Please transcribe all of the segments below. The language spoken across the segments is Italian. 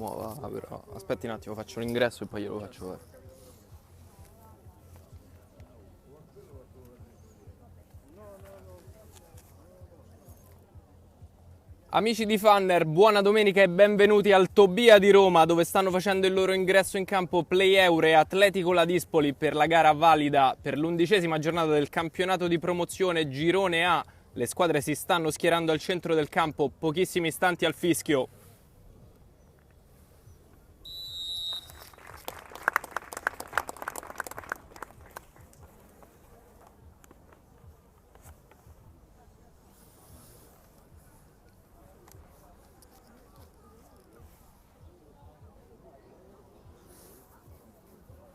muova, però aspetti un attimo, faccio l'ingresso e poi glielo faccio fare. Amici di Fanner, buona domenica e benvenuti al Tobia di Roma, dove stanno facendo il loro ingresso in campo Playeure e Atletico Ladispoli per la gara valida per l'11ª giornata del campionato di promozione Girone A. Le squadre si stanno schierando al centro del campo, pochissimi istanti al fischio.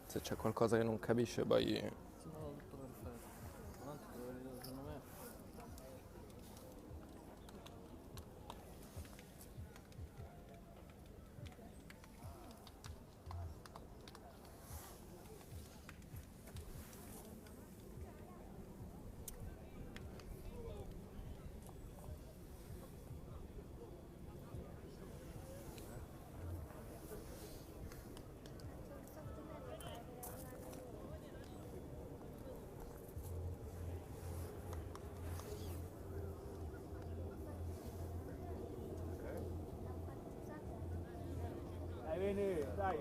Se c'è qualcosa che non capisce poi... No, tutto perfetto. Avanti dove vedo, secondo me. Vieni, dai,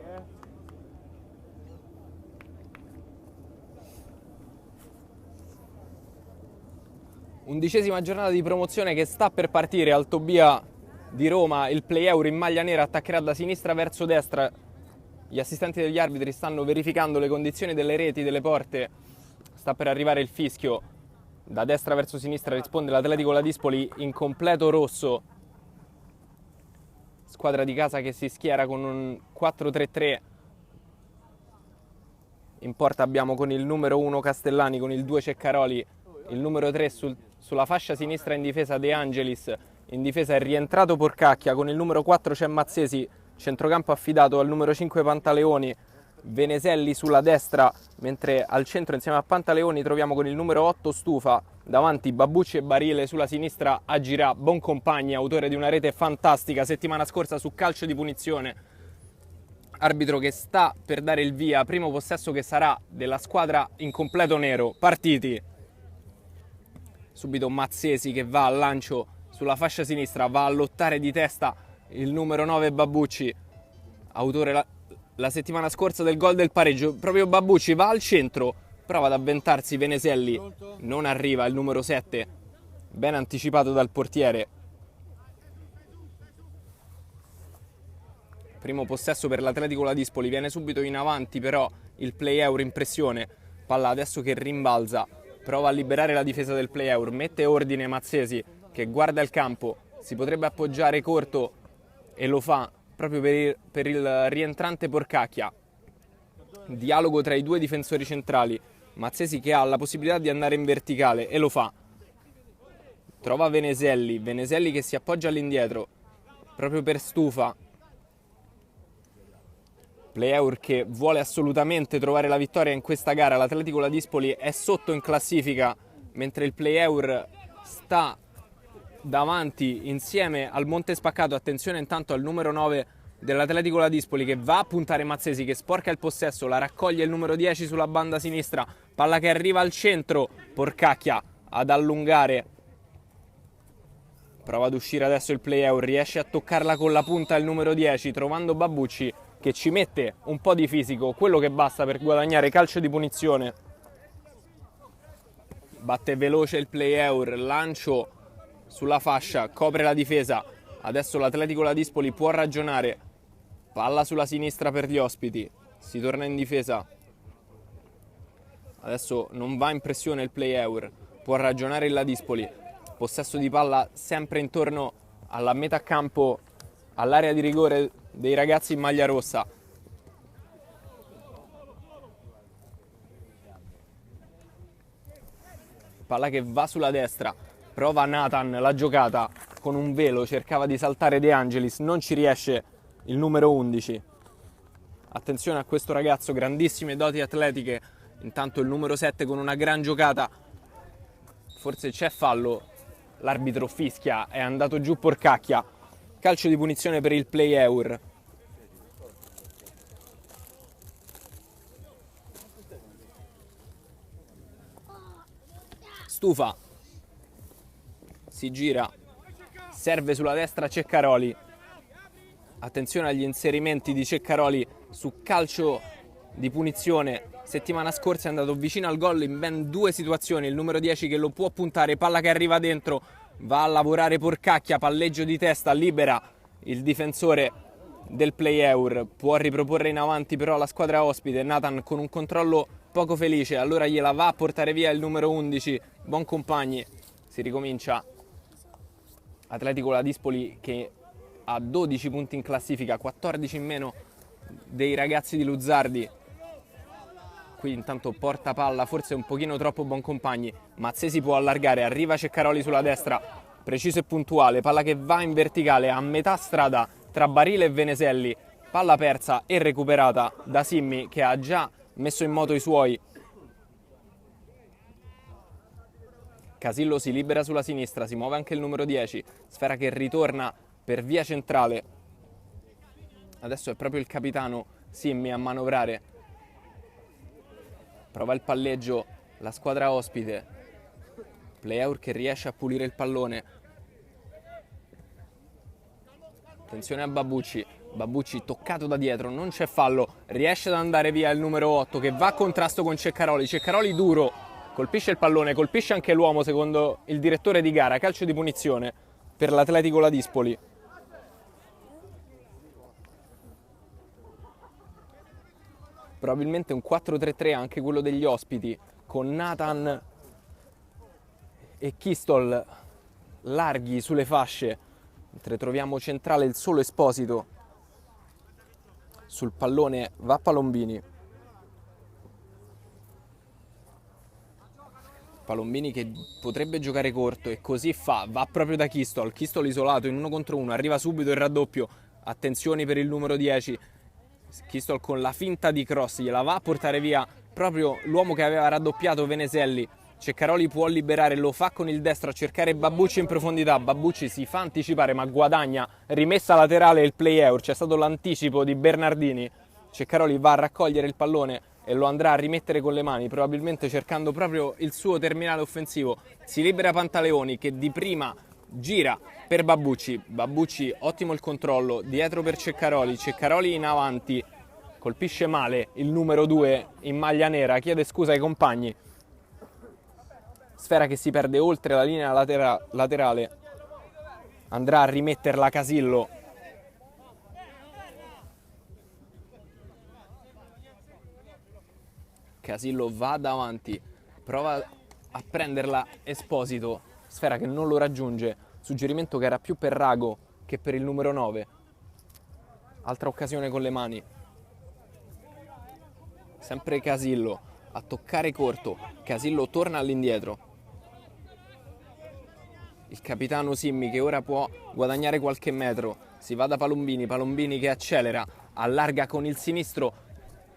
11ª giornata di promozione che sta per partire al Tobia di Roma, il Playeure in maglia nera attaccherà da sinistra verso destra. Gli assistenti degli arbitri stanno verificando le condizioni delle reti, delle porte. Sta per arrivare il fischio. Da destra verso sinistra risponde l'Atletico Ladispoli in completo rosso. Squadra di casa che si schiera con un 4-3-3. In porta abbiamo con il numero 1 Castellani, con il 2 Ceccaroli, il numero 3 sulla fascia sinistra in difesa De Angelis, in difesa è rientrato Porcacchia, con il numero 4 c'è Mazzesi, centrocampo affidato al numero 5 Pantaleoni, Veneselli sulla destra, mentre al centro insieme a Pantaleoni troviamo con il numero 8 Stufa, davanti Babbucci e Barile, sulla sinistra Agirà, Boncompagni, autore di una rete fantastica settimana scorsa su calcio di punizione. Arbitro che sta per dare il via, primo possesso che sarà della squadra in completo nero, partiti. Subito Mazzesi che va al lancio sulla fascia sinistra, va a lottare di testa il numero 9 Babbucci, autore la settimana scorsa del gol del pareggio. Proprio Babbucci va al centro, prova ad avventarsi Veneselli, non arriva il numero 7, ben anticipato dal portiere. Primo possesso per l'Atletico Ladispoli, viene subito in avanti però il Playeure in pressione, palla adesso che rimbalza, prova a liberare la difesa del Playeure, mette ordine Mazzesi che guarda il campo, si potrebbe appoggiare corto e lo fa proprio per il rientrante Porcacchia. Dialogo tra i due difensori centrali, Mazzesi che ha la possibilità di andare in verticale e lo fa. Trova Veneselli, Veneselli che si appoggia all'indietro, proprio per Stufa. Playeure che vuole assolutamente trovare la vittoria in questa gara, l'Atletico Ladispoli è sotto in classifica, mentre il Playeure sta davanti insieme al Monte Spaccato. Attenzione intanto al numero 9 dell'Atletico Ladispoli che va a puntare Mazzesi, che sporca il possesso, la raccoglie il numero 10 sulla banda sinistra, palla che arriva al centro, Porcacchia ad allungare, prova ad uscire adesso il Playeure, riesce a toccarla con la punta il numero 10 trovando Babbucci che ci mette un po' di fisico, quello che basta per guadagnare calcio di punizione. Batte veloce il Playeure, lancio sulla fascia, copre la difesa, adesso l'Atletico Ladispoli può ragionare, palla sulla sinistra per gli ospiti, si torna in difesa, adesso non va in pressione il Playeure, può ragionare il Ladispoli, possesso di palla sempre intorno alla metà campo, all'area di rigore dei ragazzi in maglia rossa. Palla che va sulla destra, prova Nathan la giocata con un velo, cercava di saltare De Angelis, non ci riesce il numero 11. Attenzione a questo ragazzo, grandissime doti atletiche, intanto il numero 7 con una gran giocata, forse c'è fallo, l'arbitro fischia, è andato giù Porcacchia, calcio di punizione per il Playeure. Stufa, si gira, serve sulla destra Ceccaroli. Attenzione agli inserimenti di Ceccaroli su calcio di punizione. Settimana scorsa è andato vicino al gol in ben 2 situazioni. Il numero 10 che lo può puntare, palla che arriva dentro, va a lavorare Porcacchia, palleggio di testa, libera il difensore del Play-Eur, può riproporre in avanti però la squadra ospite. Nathan con un controllo poco felice, allora gliela va a portare via il numero 11, Boncompagni. Si ricomincia. Atletico Ladispoli che ha 12 punti in classifica, 14 in meno dei ragazzi di Luzzardi. Qui intanto porta palla, forse un pochino troppo Boncompagni. Mazzesi può allargare, arriva Ceccaroli sulla destra, preciso e puntuale, palla che va in verticale a metà strada tra Barile e Veneselli, palla persa e recuperata da Simmi che ha già messo in moto i suoi. Casillo si libera sulla sinistra, si muove anche il numero 10, sfera che ritorna per via centrale. Adesso è proprio il capitano Simmi a manovrare. Prova il palleggio la squadra ospite. Play-Eur che riesce a pulire il pallone. Attenzione a Babucci. Babucci toccato da dietro, non c'è fallo. Riesce ad andare via il numero 8 che va a contrasto con Ceccaroli. Ceccaroli duro, colpisce il pallone, colpisce anche l'uomo secondo il direttore di gara. Calcio di punizione per l'Atletico Ladispoli. Probabilmente un 4-3-3 anche quello degli ospiti, con Nathan e Kistol larghi sulle fasce, mentre troviamo centrale il solo Esposito. Sul pallone va Palombini. Palombini che potrebbe giocare corto e così fa, va proprio da Kistol. Kistol isolato in 1 contro 1, arriva subito il raddoppio. Attenzioni per il numero 10. Kistol con la finta di cross gliela va a portare via proprio l'uomo che aveva raddoppiato Veneselli. Ceccaroli può liberare, lo fa con il destro a cercare Babucci in profondità. Babucci si fa anticipare ma guadagna, rimessa laterale il Play-Eur, c'è stato l'anticipo di Bernardini. Ceccaroli va a raccogliere il pallone e lo andrà a rimettere con le mani, probabilmente cercando proprio il suo terminale offensivo. Si libera Pantaleoni che di prima gira per Babucci. Babucci ottimo il controllo, dietro per Ceccaroli. Ceccaroli in avanti, colpisce male il numero 2 in maglia nera, chiede scusa ai compagni. Sfera che si perde oltre la linea laterale, andrà a rimetterla Casillo. Casillo va davanti, prova a prenderla Esposito, sfera che non lo raggiunge, suggerimento che era più per Rago che per il numero 9. Altra occasione con le mani, sempre Casillo a toccare corto. Casillo torna all'indietro. Il capitano Simmi che ora può guadagnare qualche metro, si va da Palombini. Palombini che accelera, allarga con il sinistro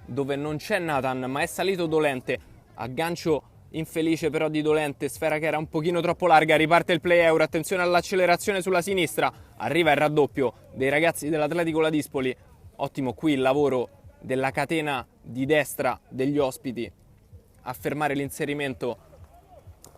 dove non c'è Nathan ma è salito Dolente. Aggancio infelice però di Dolente, sfera che era un pochino troppo larga, riparte il Play-Eur, attenzione all'accelerazione sulla sinistra, arriva il raddoppio dei ragazzi dell'Atletico Ladispoli. Ottimo qui il lavoro della catena di destra degli ospiti a fermare l'inserimento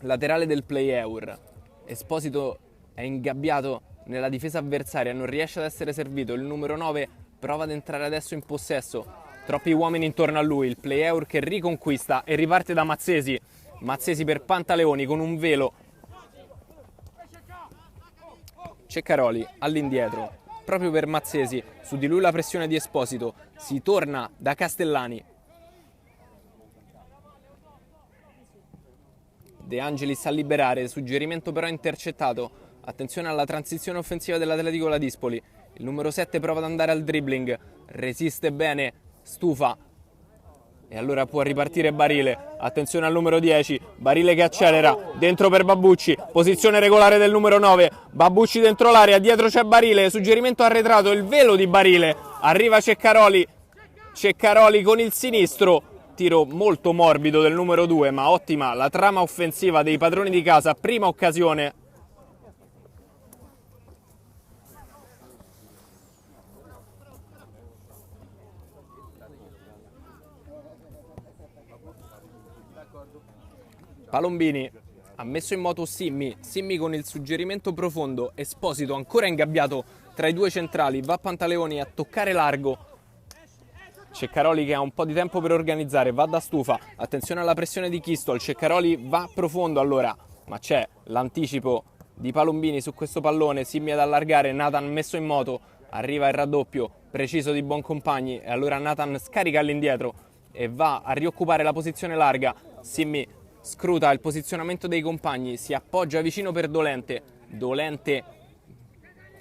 laterale del Play-Eur. Esposito è ingabbiato nella difesa avversaria, non riesce ad essere servito. Il numero 9 prova ad entrare adesso in possesso, troppi uomini intorno a lui. Il Play-Eur che riconquista e riparte da Mazzesi. Mazzesi per Pantaleoni con un velo. Ceccaroli all'indietro, proprio per Mazzesi. Su di lui la pressione di Esposito. Si torna da Castellani. De Angelis a liberare, suggerimento però intercettato. Attenzione alla transizione offensiva dell'Atletico Ladispoli. Il numero 7 prova ad andare al dribbling, resiste bene Stufa e allora può ripartire Barile. Attenzione al numero 10, Barile che accelera, dentro per Babucci, posizione regolare del numero 9, Babucci dentro l'area, dietro c'è Barile, suggerimento arretrato, il velo di Barile, arriva Ceccaroli. Ceccaroli con il sinistro, tiro molto morbido del numero 2, ma ottima la trama offensiva dei padroni di casa, prima occasione. Palombini Ha messo in moto Simmi con il suggerimento profondo, Esposito ancora ingabbiato tra i due centrali, va Pantaleoni a toccare largo, Ceccaroli che ha un po' di tempo per organizzare, va da Stufa, attenzione alla pressione di Kistol, Ceccaroli va profondo allora, ma c'è l'anticipo di Palombini su questo pallone, Simmi ad allargare, Nathan messo in moto, arriva il raddoppio preciso di Boncompagni e allora Nathan scarica all'indietro e va a rioccupare la posizione larga, Simmi scruta il posizionamento dei compagni, si appoggia vicino per Dolente, Dolente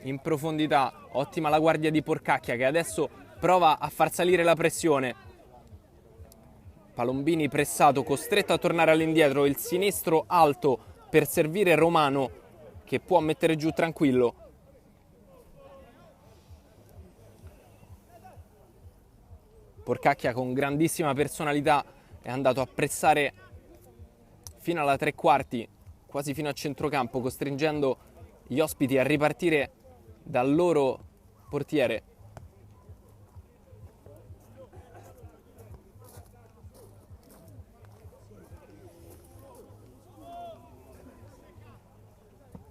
in profondità, ottima la guardia di Porcacchia che adesso prova a far salire la pressione. Palombini pressato, costretto a tornare all'indietro, il sinistro alto per servire Romano che può mettere giù tranquillo. Porcacchia con grandissima personalità è andato a pressare fino alla tre quarti, quasi fino a centrocampo, costringendo gli ospiti a ripartire dal loro portiere.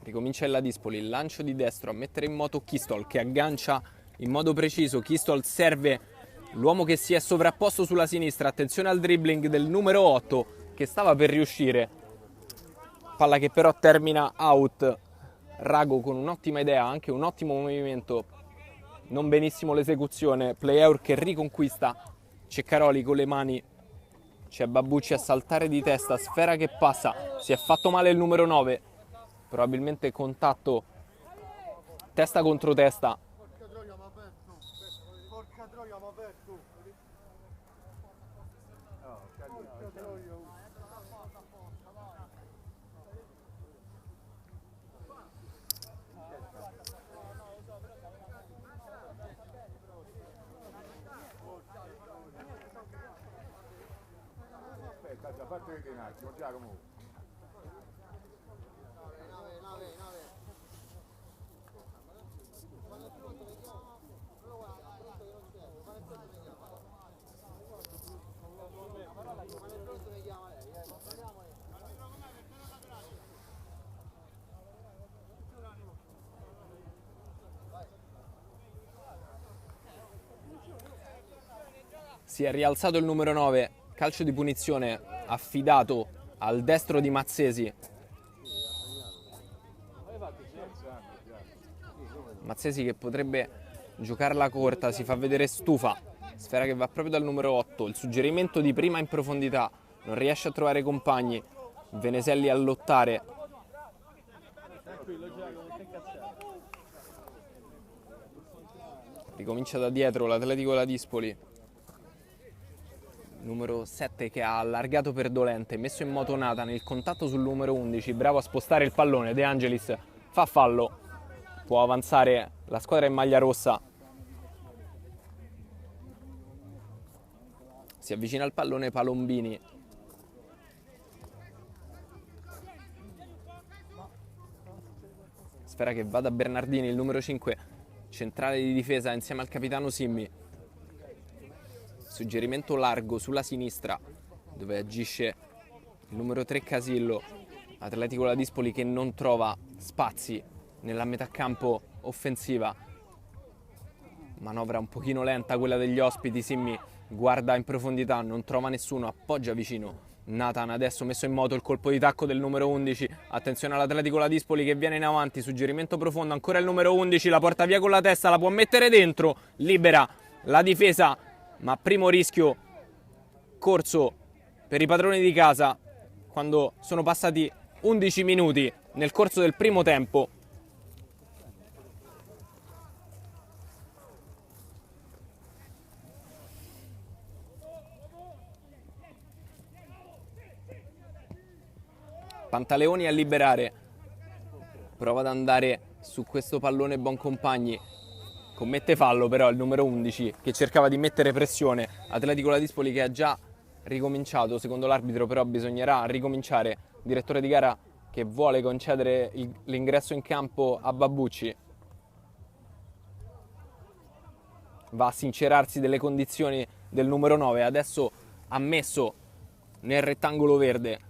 Ricomincia il Ladispoli, il lancio di destro a mettere in moto Kistol che aggancia in modo preciso, Kistol serve l'uomo che si è sovrapposto sulla sinistra, attenzione al dribbling del numero 8 che stava per riuscire, palla che però termina out, Rago con un'ottima idea, anche un ottimo movimento, non benissimo l'esecuzione, Player che riconquista, Ceccaroli con le mani, c'è Babbucci a saltare di testa, sfera che passa, si è fatto male il numero 9, probabilmente contatto testa contro testa. Aspetta, fatti vedere un attimo, Giacomo. Si è rialzato il numero 9, calcio di punizione affidato al destro di Mazzesi. Mazzesi che potrebbe giocarla corta, si fa vedere Stufa, sfera che va proprio dal numero 8, il suggerimento di prima in profondità, non riesce a trovare compagni, Veneselli a lottare. Ricomincia da dietro l'Atletico Ladispoli. Numero 7 che ha allargato per Dolente, messo in moto Nathan, il contatto sul numero 11, bravo a spostare il pallone, De Angelis fa fallo, può avanzare la squadra in maglia rossa. Si avvicina al pallone Palombini. Sfera che va da Bernardini, il numero 5, centrale di difesa insieme al capitano Simmi. Suggerimento largo sulla sinistra dove agisce il numero 3 Casillo, Atletico Ladispoli che non trova spazi nella metà campo offensiva, manovra un pochino lenta quella degli ospiti, Simmi guarda in profondità, non trova nessuno, appoggia vicino Nathan, adesso messo in moto il colpo di tacco del numero 11, attenzione all'Atletico Ladispoli che viene in avanti, suggerimento profondo, ancora il numero 11, la porta via con la testa, la può mettere dentro, libera la difesa, ma primo rischio corso per i padroni di casa quando sono passati 11 minuti nel corso del primo tempo. Pantaleoni a liberare, prova ad andare su questo pallone Boncompagni, commette fallo però il numero 11 che cercava di mettere pressione, Atletico Ladispoli che ha già ricominciato, secondo l'arbitro però bisognerà ricominciare, direttore di gara che vuole concedere l'ingresso in campo a Babbucci, va a sincerarsi delle condizioni del numero 9, adesso ha messo nel rettangolo verde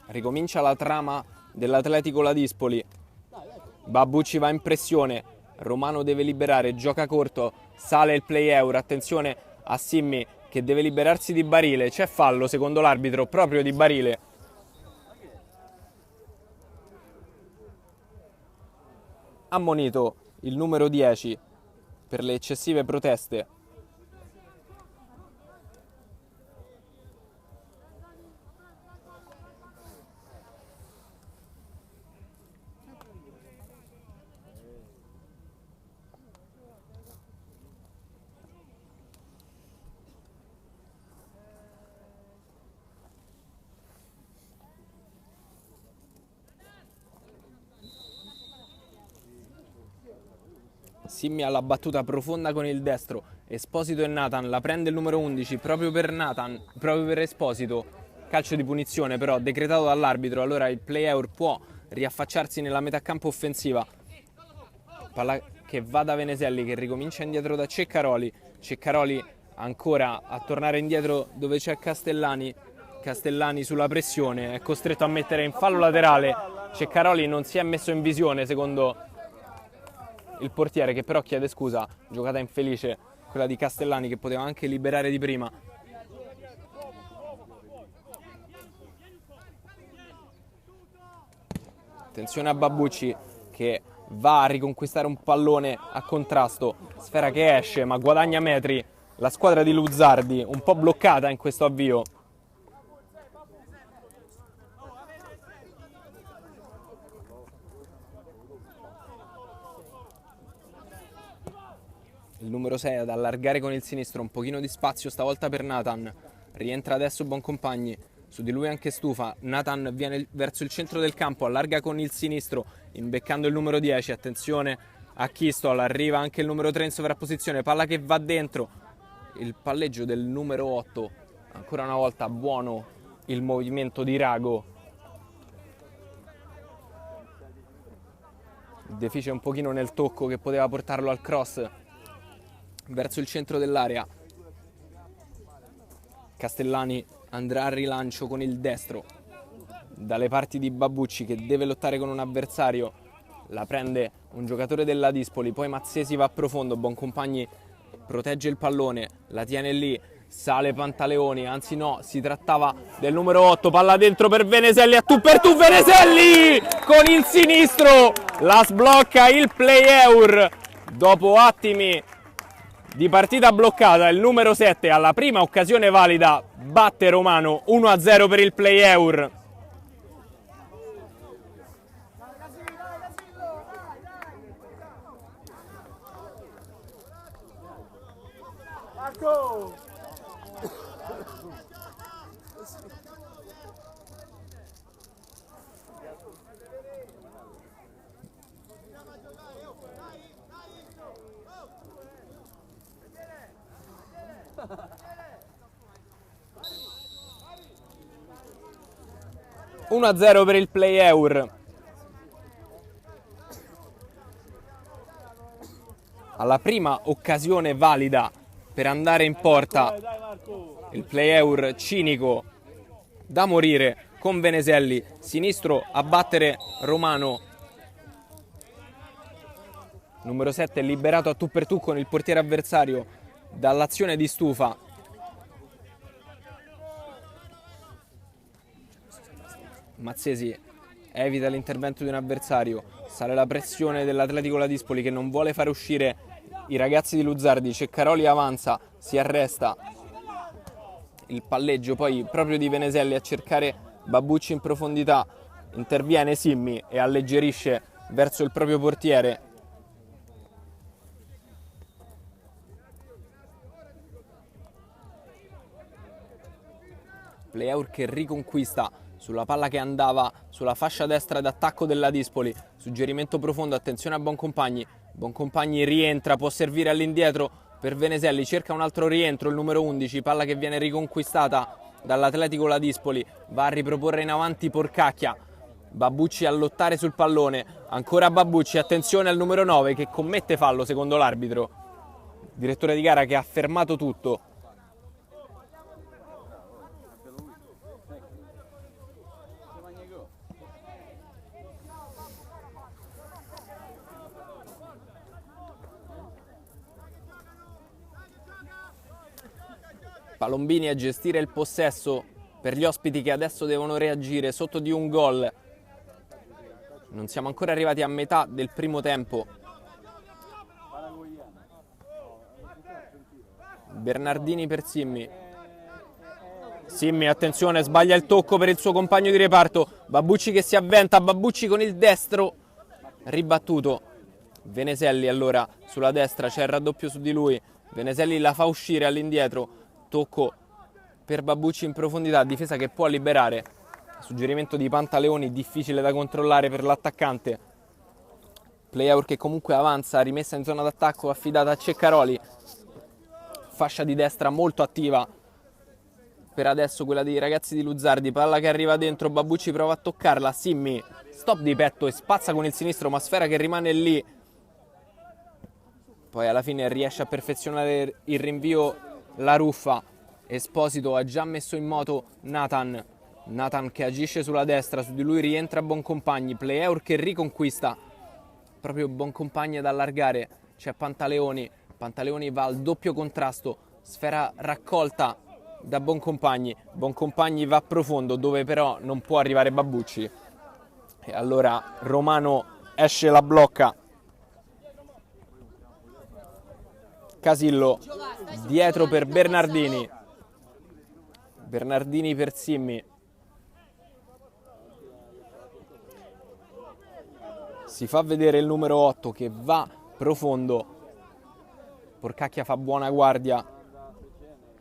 Ricomincia la trama dell'Atletico Ladispoli. Babbucci va in pressione, Romano deve liberare, gioca corto, sale il play Eur, attenzione a Simmi che deve liberarsi di Barile, c'è fallo secondo l'arbitro proprio di Barile. Ammonito il numero 10 per le eccessive proteste. Simmi alla battuta profonda con il destro, Esposito e Nathan, la prende il numero 11 proprio per Nathan, proprio per Esposito, calcio di punizione però decretato dall'arbitro, allora il play Eur può riaffacciarsi nella metà campo offensiva, palla che va da Veneselli che ricomincia indietro da Ceccaroli, Ceccaroli ancora a tornare indietro dove c'è Castellani, Castellani sulla pressione, è costretto a mettere in fallo laterale, Ceccaroli non si è messo in visione secondo il portiere che però chiede scusa, giocata infelice quella di Castellani che poteva anche liberare di prima. Attenzione a Babbucci che va a riconquistare un pallone a contrasto, sfera che esce ma guadagna metri, la squadra di Luzzardi un po' bloccata in questo avvio. Il numero 6 ad allargare con il sinistro, un pochino di spazio stavolta per Nathan, rientra adesso Boncompagni, su di lui anche Stufa, Nathan viene verso il centro del campo, allarga con il sinistro, imbeccando il numero 10, attenzione a Kistol, arriva anche il numero 3 in sovrapposizione, palla che va dentro, il palleggio del numero 8, ancora una volta buono il movimento di Rago, defice un pochino nel tocco che poteva portarlo al cross verso il centro dell'area. Castellani andrà al rilancio con il destro dalle parti di Babbucci che deve lottare con un avversario, la prende un giocatore del Ladispoli, poi Mazzesi va a profondo, Boncompagni protegge il pallone, la tiene lì, sale Pantaleoni, anzi no, si trattava del numero 8, palla dentro per Veneselli, a tu per tu Veneselli con il sinistro la sblocca il play Eur dopo attimi di partita bloccata. Il numero 7 alla prima occasione valida batte Romano 1-0 per il play Eur. Marco! 1-0 per il play Eur. Alla prima occasione valida per andare in porta, il play Eur cinico da morire con Veneselli, sinistro a battere Romano. Numero 7 liberato a tu per tu con il portiere avversario dall'azione di Stufa. Mazzesi evita l'intervento di un avversario, sale la pressione dell'Atletico Ladispoli che non vuole fare uscire i ragazzi di Luzzardi, Ceccaroli avanza, si arresta, il palleggio poi proprio di Veneselli a cercare Babbucci in profondità, interviene Simmi e alleggerisce verso il proprio portiere. Play Eur che riconquista sulla palla che andava sulla fascia destra d'attacco della Dispoli, suggerimento profondo, attenzione a Boncompagni, Boncompagni rientra, può servire all'indietro per Veneselli, cerca un altro rientro, il numero 11, palla che viene riconquistata dall'Atletico Ladispoli, va a riproporre in avanti Porcacchia, Babbucci a lottare sul pallone, ancora Babbucci, attenzione al numero 9 che commette fallo secondo l'arbitro, direttore di gara che ha fermato tutto. Palombini a gestire il possesso per gli ospiti che adesso devono reagire sotto di un gol. Non siamo ancora arrivati a metà del primo tempo. Bernardini per Simmi. Simmi, attenzione, sbaglia il tocco per il suo compagno di reparto. Babbucci che si avventa, Babbucci con il destro ribattuto. Veneselli allora sulla destra, c'è il raddoppio su di lui. Veneselli la fa uscire all'indietro. Tocco per Babbucci in profondità, difesa che può liberare. Suggerimento di Pantaleoni, difficile da controllare per l'attaccante. Playout che comunque avanza, rimessa in zona d'attacco, affidata a Ceccaroli. Fascia di destra molto attiva per adesso quella dei ragazzi di Luzzardi. Palla che arriva dentro, Babbucci prova a toccarla, Simmi stop di petto e spazza con il sinistro, ma sfera che rimane lì. Poi alla fine riesce a perfezionare il rinvio la Ruffa. Esposito ha già messo in moto Nathan che agisce sulla destra, su di lui rientra Boncompagni. Playout che riconquista proprio Boncompagni ad allargare. C'è Pantaleoni va al doppio contrasto, sfera raccolta da Boncompagni va profondo dove però non può arrivare Babbucci e allora Romano esce, la blocca. Casillo dietro per Bernardini per Simmi. Si fa vedere il numero 8 che va profondo. Porcacchia fa buona guardia.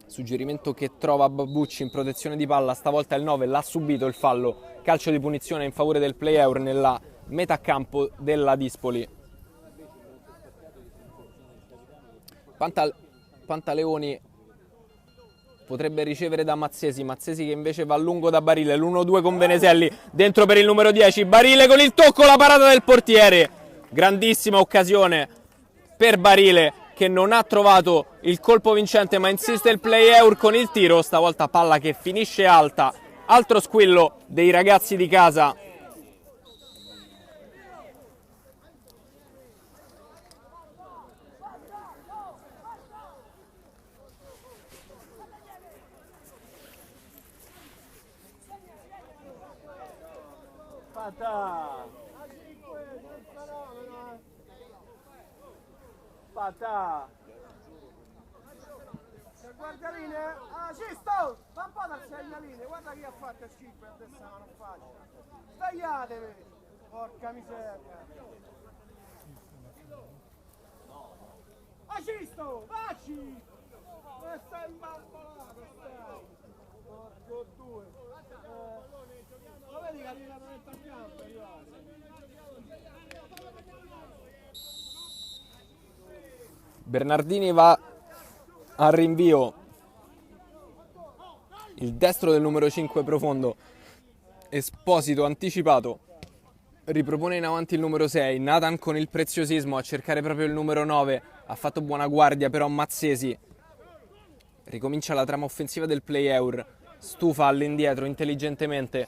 Suggerimento che trova Babbucci in protezione di palla. Stavolta il 9 l'ha subito il fallo. Calcio di punizione in favore del player nella metà campo della Dispoli. Pantaleoni potrebbe ricevere da Mazzesi che invece va a lungo da Barile. L'1-2 con Veneselli dentro per il numero 10. Barile con il tocco, la parata del portiere. Grandissima occasione per Barile che non ha trovato il colpo vincente, ma insiste il player con il tiro. Stavolta palla che finisce alta. Altro squillo dei ragazzi di casa. Pata! Guardaline, Cisto! Va un po' dal segnaline, guarda chi ha fatto il 5 adesso non faccio. Svegliatevi! Porca miseria! Cisto! Vacci! Ma stai imbambolato, stai! Porco due! Lo vedi che arriva da campo, Bernardini va al rinvio, il destro del numero 5 profondo, Esposito anticipato, ripropone in avanti il numero 6, Nathan con il preziosismo a cercare proprio il numero 9, ha fatto buona guardia però Mazzesi, ricomincia la trama offensiva del player, stufa all'indietro intelligentemente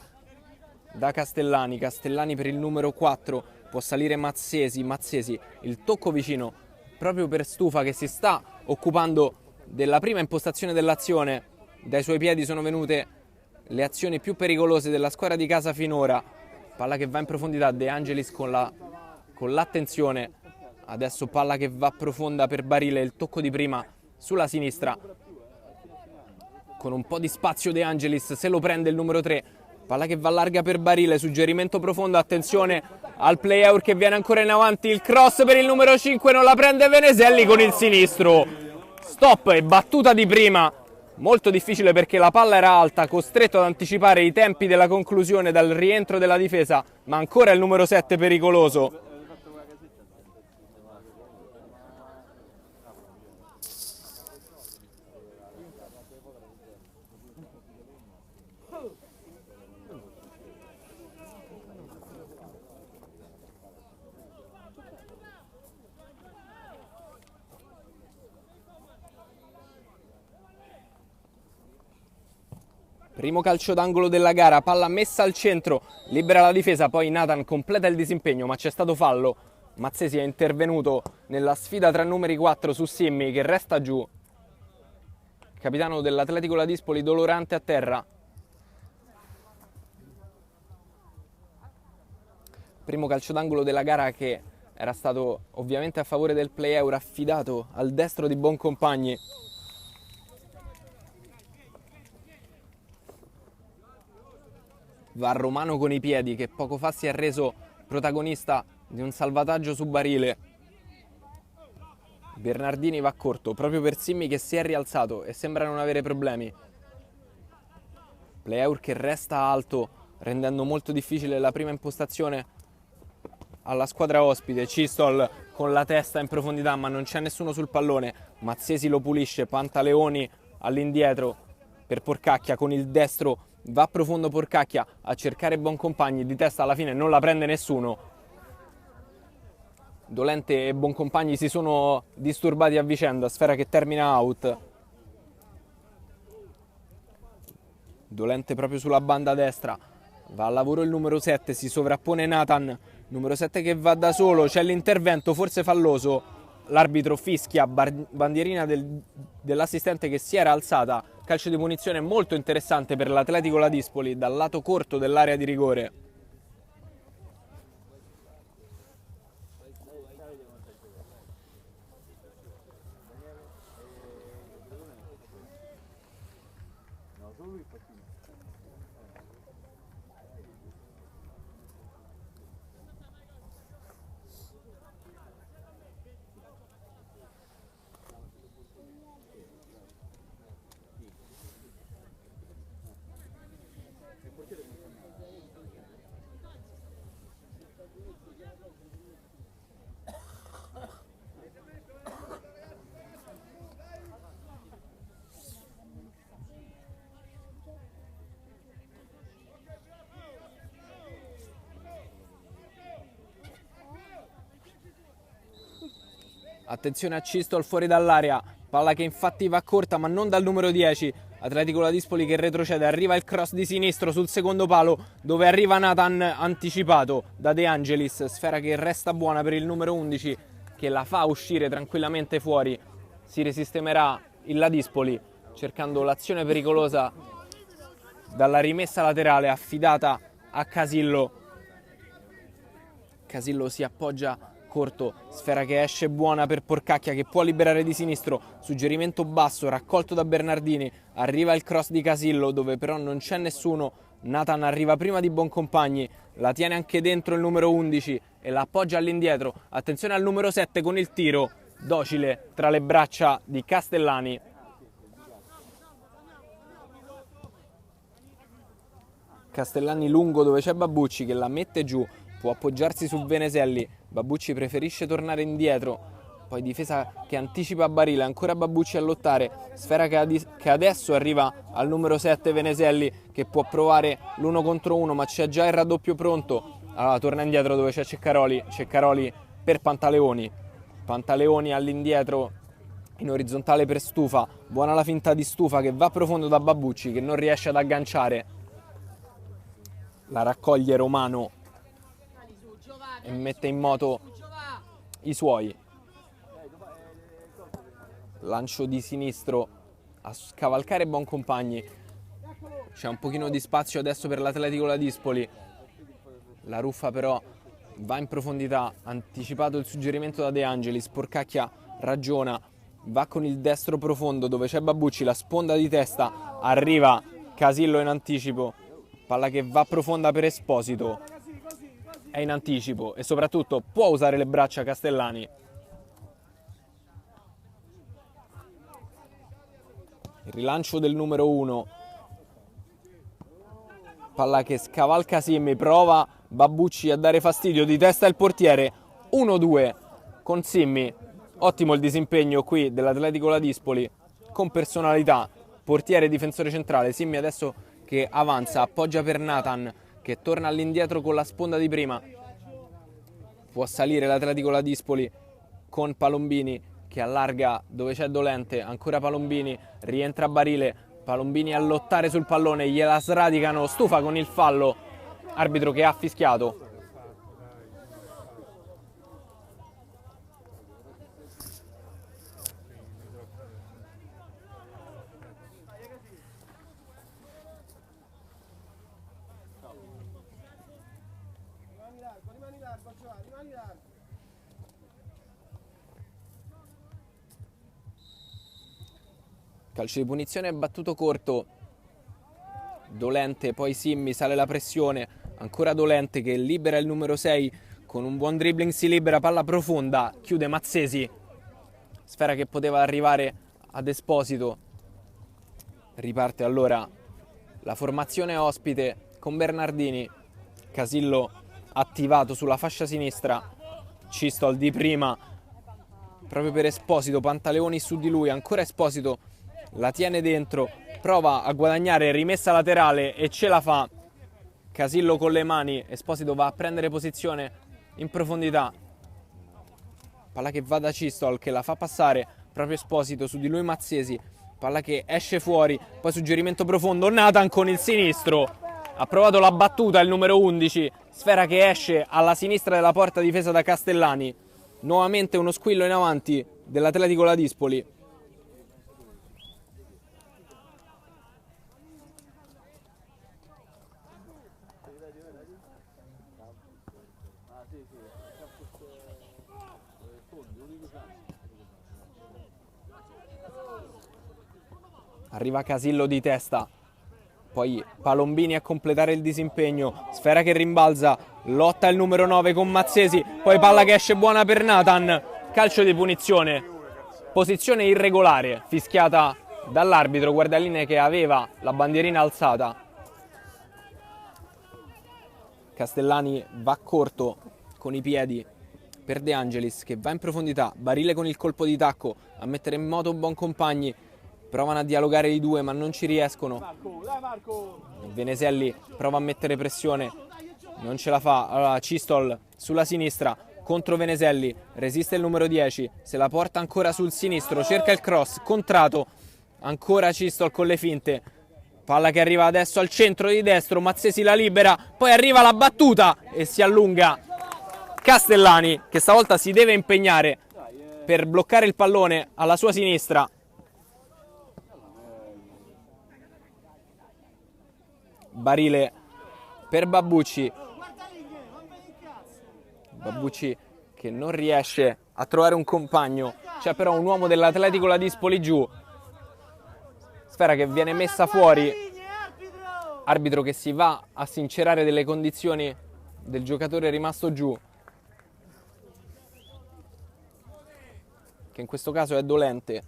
da Castellani per il numero 4, può salire Mazzesi, il tocco vicino proprio per Stufa che si sta occupando della prima impostazione dell'azione. Dai suoi piedi sono venute le azioni più pericolose della squadra di casa finora. Palla che va in profondità, De Angelis con l'attenzione. Adesso palla che va profonda per Barile, il tocco di prima sulla sinistra. Con un po' di spazio De Angelis, se lo prende il numero 3. Palla che va larga per Barile, suggerimento profondo, attenzione al playout che viene ancora in avanti, il cross per il numero 5, non la prende Veneselli con il sinistro. Stop e battuta di prima, molto difficile perché la palla era alta, costretto ad anticipare i tempi della conclusione dal rientro della difesa, ma ancora il numero 7 pericoloso. Primo calcio d'angolo della gara, palla messa al centro, libera la difesa, poi Nathan completa il disimpegno ma c'è stato fallo. Mazzesi è intervenuto nella sfida tra numeri 4 su Simmi che resta giù. capitano dell'Atletico Ladispoli, dolorante a terra. Primo calcio d'angolo della gara che era stato ovviamente a favore del Play Euro, affidato al destro di Boncompagni. Va Romano con i piedi, che poco fa si è reso protagonista di un salvataggio su Barile. Bernardini va corto, proprio per Simmi che si è rialzato e sembra non avere problemi. Pleur che resta alto, rendendo molto difficile la prima impostazione alla squadra ospite. Cistol con la testa in profondità, ma non c'è nessuno sul pallone. Mazzesi lo pulisce, Pantaleoni all'indietro per Porcacchia con il destro. Va profondo Porcacchia a cercare Boncompagni, di testa alla fine non la prende nessuno. Dolente e Boncompagni si sono disturbati a vicenda, sfera che termina out. Dolente proprio sulla banda destra, va al lavoro il numero 7, si sovrappone Nathan, numero 7 che va da solo, c'è l'intervento forse falloso, l'arbitro fischia, bandierina dell'assistente che si era alzata, calcio di punizione molto interessante per l'Atletico Ladispoli dal lato corto dell'area di rigore. Attenzione a Cistol fuori dall'area, palla che infatti va corta ma non dal numero 10. Atletico Ladispoli che retrocede, arriva il cross di sinistro sul secondo palo dove arriva Nathan anticipato da De Angelis, sfera che resta buona per il numero 11 che la fa uscire tranquillamente fuori. Si risistemerà il Ladispoli cercando l'azione pericolosa dalla rimessa laterale affidata a Casillo. Casillo si appoggia corto, sfera che esce buona per Porcacchia che può liberare di sinistro, suggerimento basso raccolto da Bernardini, arriva il cross di Casillo dove però non c'è nessuno, Nathan arriva prima di Boncompagni, la tiene anche dentro il numero 11 e la appoggia all'indietro, attenzione al numero 7 con il tiro, docile tra le braccia di Castellani. Castellani lungo dove c'è Babucci che la mette giù, può appoggiarsi su Veneselli, Babucci preferisce tornare indietro, poi difesa che anticipa Barile, ancora Babucci a lottare, sfera che adesso arriva al numero 7 Veneselli che può provare l'1 contro 1 ma c'è già il raddoppio pronto, allora torna indietro dove c'è Ceccaroli per Pantaleoni, Pantaleoni all'indietro in orizzontale per Stufa, buona la finta di Stufa che va profondo da Babucci che non riesce ad agganciare, la raccoglie Romano e mette in moto i suoi. Lancio di sinistro a scavalcare Boncompagni. C'è un pochino di spazio adesso per l'Atletico Ladispoli. La Ruffa però va in profondità, anticipato il suggerimento da De Angelis, Porcacchia ragiona, va con il destro profondo dove c'è Babucci, la sponda di testa, arriva Casillo in anticipo, palla che va profonda per Esposito, è in anticipo e soprattutto può usare le braccia Castellani. Il rilancio del numero 1, palla che scavalca Simmi, prova Babucci a dare fastidio, di testa il portiere, 1-2 con Simmi, ottimo il disimpegno qui dell'Atletico Ladispoli, con personalità, portiere e difensore centrale, Simmi adesso che avanza, appoggia per Nathan, che torna all'indietro con la sponda di prima, può salire l'Atletico Ladispoli con Palombini che allarga dove c'è Dolente, ancora Palombini, rientra Barile, Palombini a lottare sul pallone, gliela sradicano, Stufa con il fallo, arbitro che ha fischiato. Calcio di punizione battuto corto. Dolente, poi Simmi, sale la pressione. Ancora Dolente che libera il numero 6. Con un buon dribbling si libera, palla profonda. Chiude Mazzesi. Sfera che poteva arrivare ad Esposito. Riparte allora la formazione ospite con Bernardini. Casillo attivato sulla fascia sinistra. Cistol di prima proprio per Esposito, Pantaleoni su di lui, ancora Esposito la tiene dentro, prova a guadagnare, rimessa laterale e ce la fa. Casillo con le mani, Esposito va a prendere posizione in profondità, palla che va da Cistol che la fa passare proprio Esposito, su di lui Mazzesi, palla che esce fuori, poi suggerimento profondo, Nathan con il sinistro, ha provato la battuta il numero 11, sfera che esce alla sinistra della porta difesa da Castellani. Nuovamente uno squillo in avanti dell'Atletico Ladispoli. Arriva Casillo di testa, poi Palombini a completare il disimpegno, sfera che rimbalza, lotta il numero 9 con Mazzesi, poi palla che esce buona per Nathan, calcio di punizione, posizione irregolare, fischiata dall'arbitro, guardaline che aveva la bandierina alzata. Castellani va corto con i piedi per De Angelis che va in profondità, Barile con il colpo di tacco a mettere in moto un buon compagni. Provano a dialogare i due ma non ci riescono. Veneselli prova a mettere pressione, non ce la fa. Allora Cistol sulla sinistra contro Veneselli, resiste il numero 10, se la porta ancora sul sinistro, cerca il cross, contrato, ancora Cistol con le finte. Palla che arriva adesso al centro di destro, Mazzesi la libera, poi arriva la battuta e si allunga Castellani che stavolta si deve impegnare per bloccare il pallone alla sua sinistra. Barile per Babbucci. Babbucci che non riesce a trovare un compagno. C'è però un uomo dell'Atletico Ladispoli giù. Sfera che viene messa fuori. Arbitro che si va a sincerare delle condizioni del giocatore rimasto giù, che in questo caso è Dolente.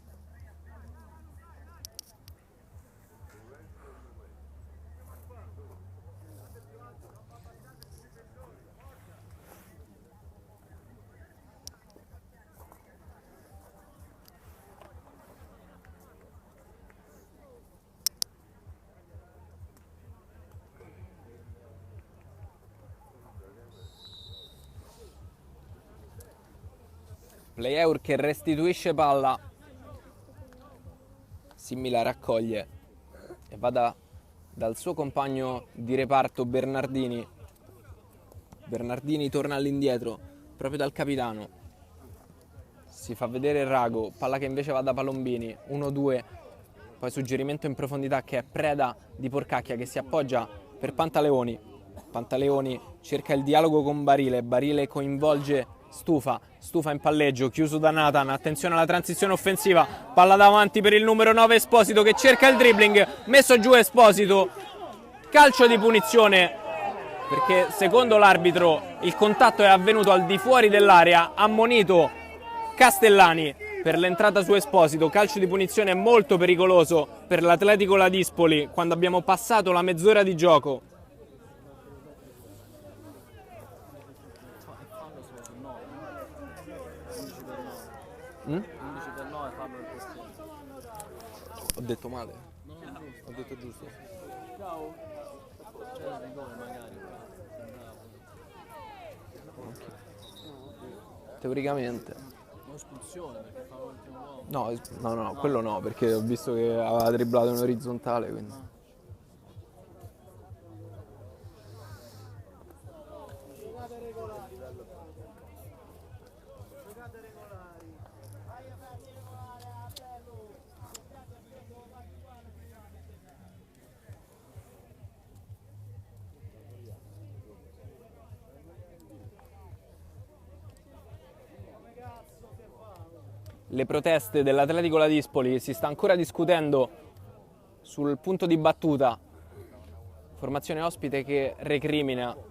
Player che restituisce palla, Simmi la raccoglie e va dal suo compagno di reparto Bernardini. Bernardini torna all'indietro proprio dal capitano, si fa vedere il Rago, palla che invece va da Palombini, 1-2, poi suggerimento in profondità che è preda di Porcacchia che si appoggia per Pantaleoni. Pantaleoni cerca il dialogo con Barile, Barile coinvolge Stufa in palleggio, chiuso da Nathan, attenzione alla transizione offensiva, palla davanti per il numero 9 Esposito che cerca il dribbling, messo giù Esposito, calcio di punizione perché secondo l'arbitro il contatto è avvenuto al di fuori dell'area, ammonito Castellani per l'entrata su Esposito, calcio di punizione molto pericoloso per l'Atletico Ladispoli quando abbiamo passato la mezz'ora di gioco. Ho detto male? Ho detto giusto? Teoricamente. No, quello no, perché ho visto che aveva dribblato in orizzontale, quindi. le proteste dell'Atletico Ladispoli, si sta ancora discutendo sul punto di battuta. Formazione ospite che recrimina.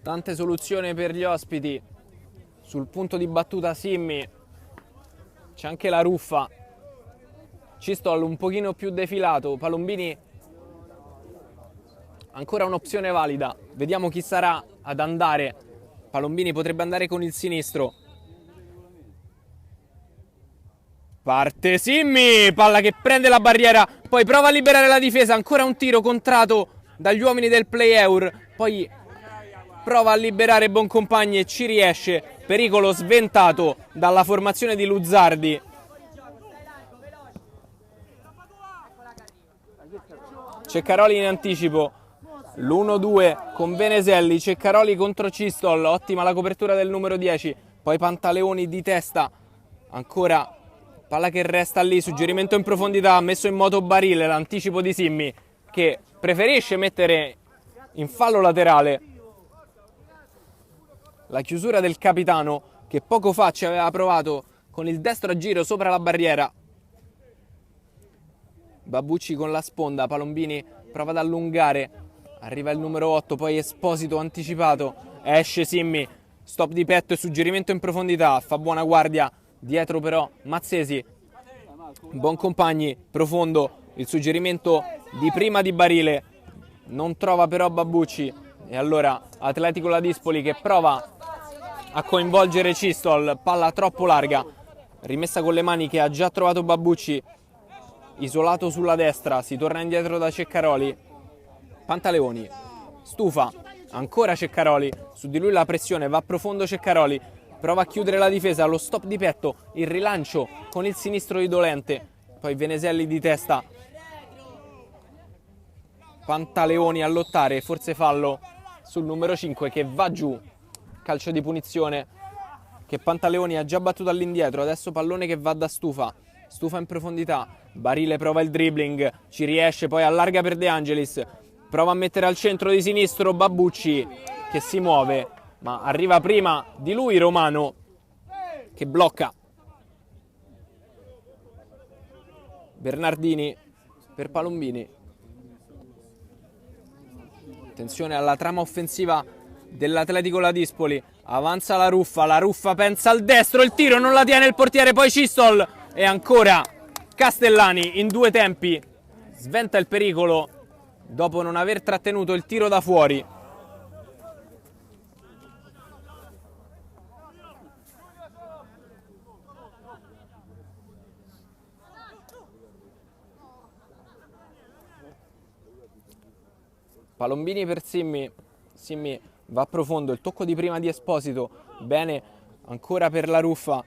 Tante soluzioni per gli ospiti. Sul punto di battuta Simmi. C'è anche la Ruffa. Cistol un pochino più defilato. Palombini ancora un'opzione valida. Vediamo chi sarà ad andare. Palombini potrebbe andare con il sinistro. Parte Simmi, palla che prende la barriera, poi prova a liberare la difesa, ancora un tiro contrato dagli uomini del Play-Eur, poi prova a liberare Boncompagni e ci riesce, pericolo sventato dalla formazione di Luzzardi. Ceccaroli in anticipo, l'1-2 con Veneselli, Ceccaroli contro Cistol, ottima la copertura del numero 10, poi Pantaleoni di testa, ancora palla che resta lì, suggerimento in profondità, messo in moto Barile, l'anticipo di Simmi che preferisce mettere in fallo laterale. La chiusura del capitano che poco fa ci aveva provato con il destro a giro sopra la barriera. Babucci con la sponda, Palombini prova ad allungare, arriva il numero 8, poi Esposito anticipato, esce Simmi, stop di petto e suggerimento in profondità, fa buona guardia. Dietro però Mazzesi, Boncompagni, profondo, il suggerimento di prima di Barile, non trova però Babucci e allora Atletico Ladispoli che prova a coinvolgere Cistol, palla troppo larga, rimessa con le mani che ha già trovato Babucci, isolato sulla destra, si torna indietro da Ceccaroli, Pantaleoni, stufa, ancora Ceccaroli, su di lui la pressione, va profondo Ceccaroli, prova a chiudere la difesa, lo stop di petto, il rilancio con il sinistro di Dolente, poi Veneselli di testa, Pantaleoni a lottare, forse fallo sul numero 5 che va giù, calcio di punizione che Pantaleoni ha già battuto all'indietro, adesso pallone che va da Stufa, Stufa in profondità, Barile prova il dribbling, ci riesce, poi allarga per De Angelis, prova a mettere al centro di sinistro Babucci che si muove, ma arriva prima di lui Romano che blocca. Bernardini per Palombini. Attenzione alla trama offensiva dell'Atletico Ladispoli. Avanza la Ruffa pensa al destro, il tiro non la tiene il portiere, poi Cistol e ancora Castellani in due tempi. Sventa il pericolo dopo non aver trattenuto il tiro da fuori. Palombini per Simmi, Simmi va profondo, il tocco di prima di Esposito, bene ancora per la Ruffa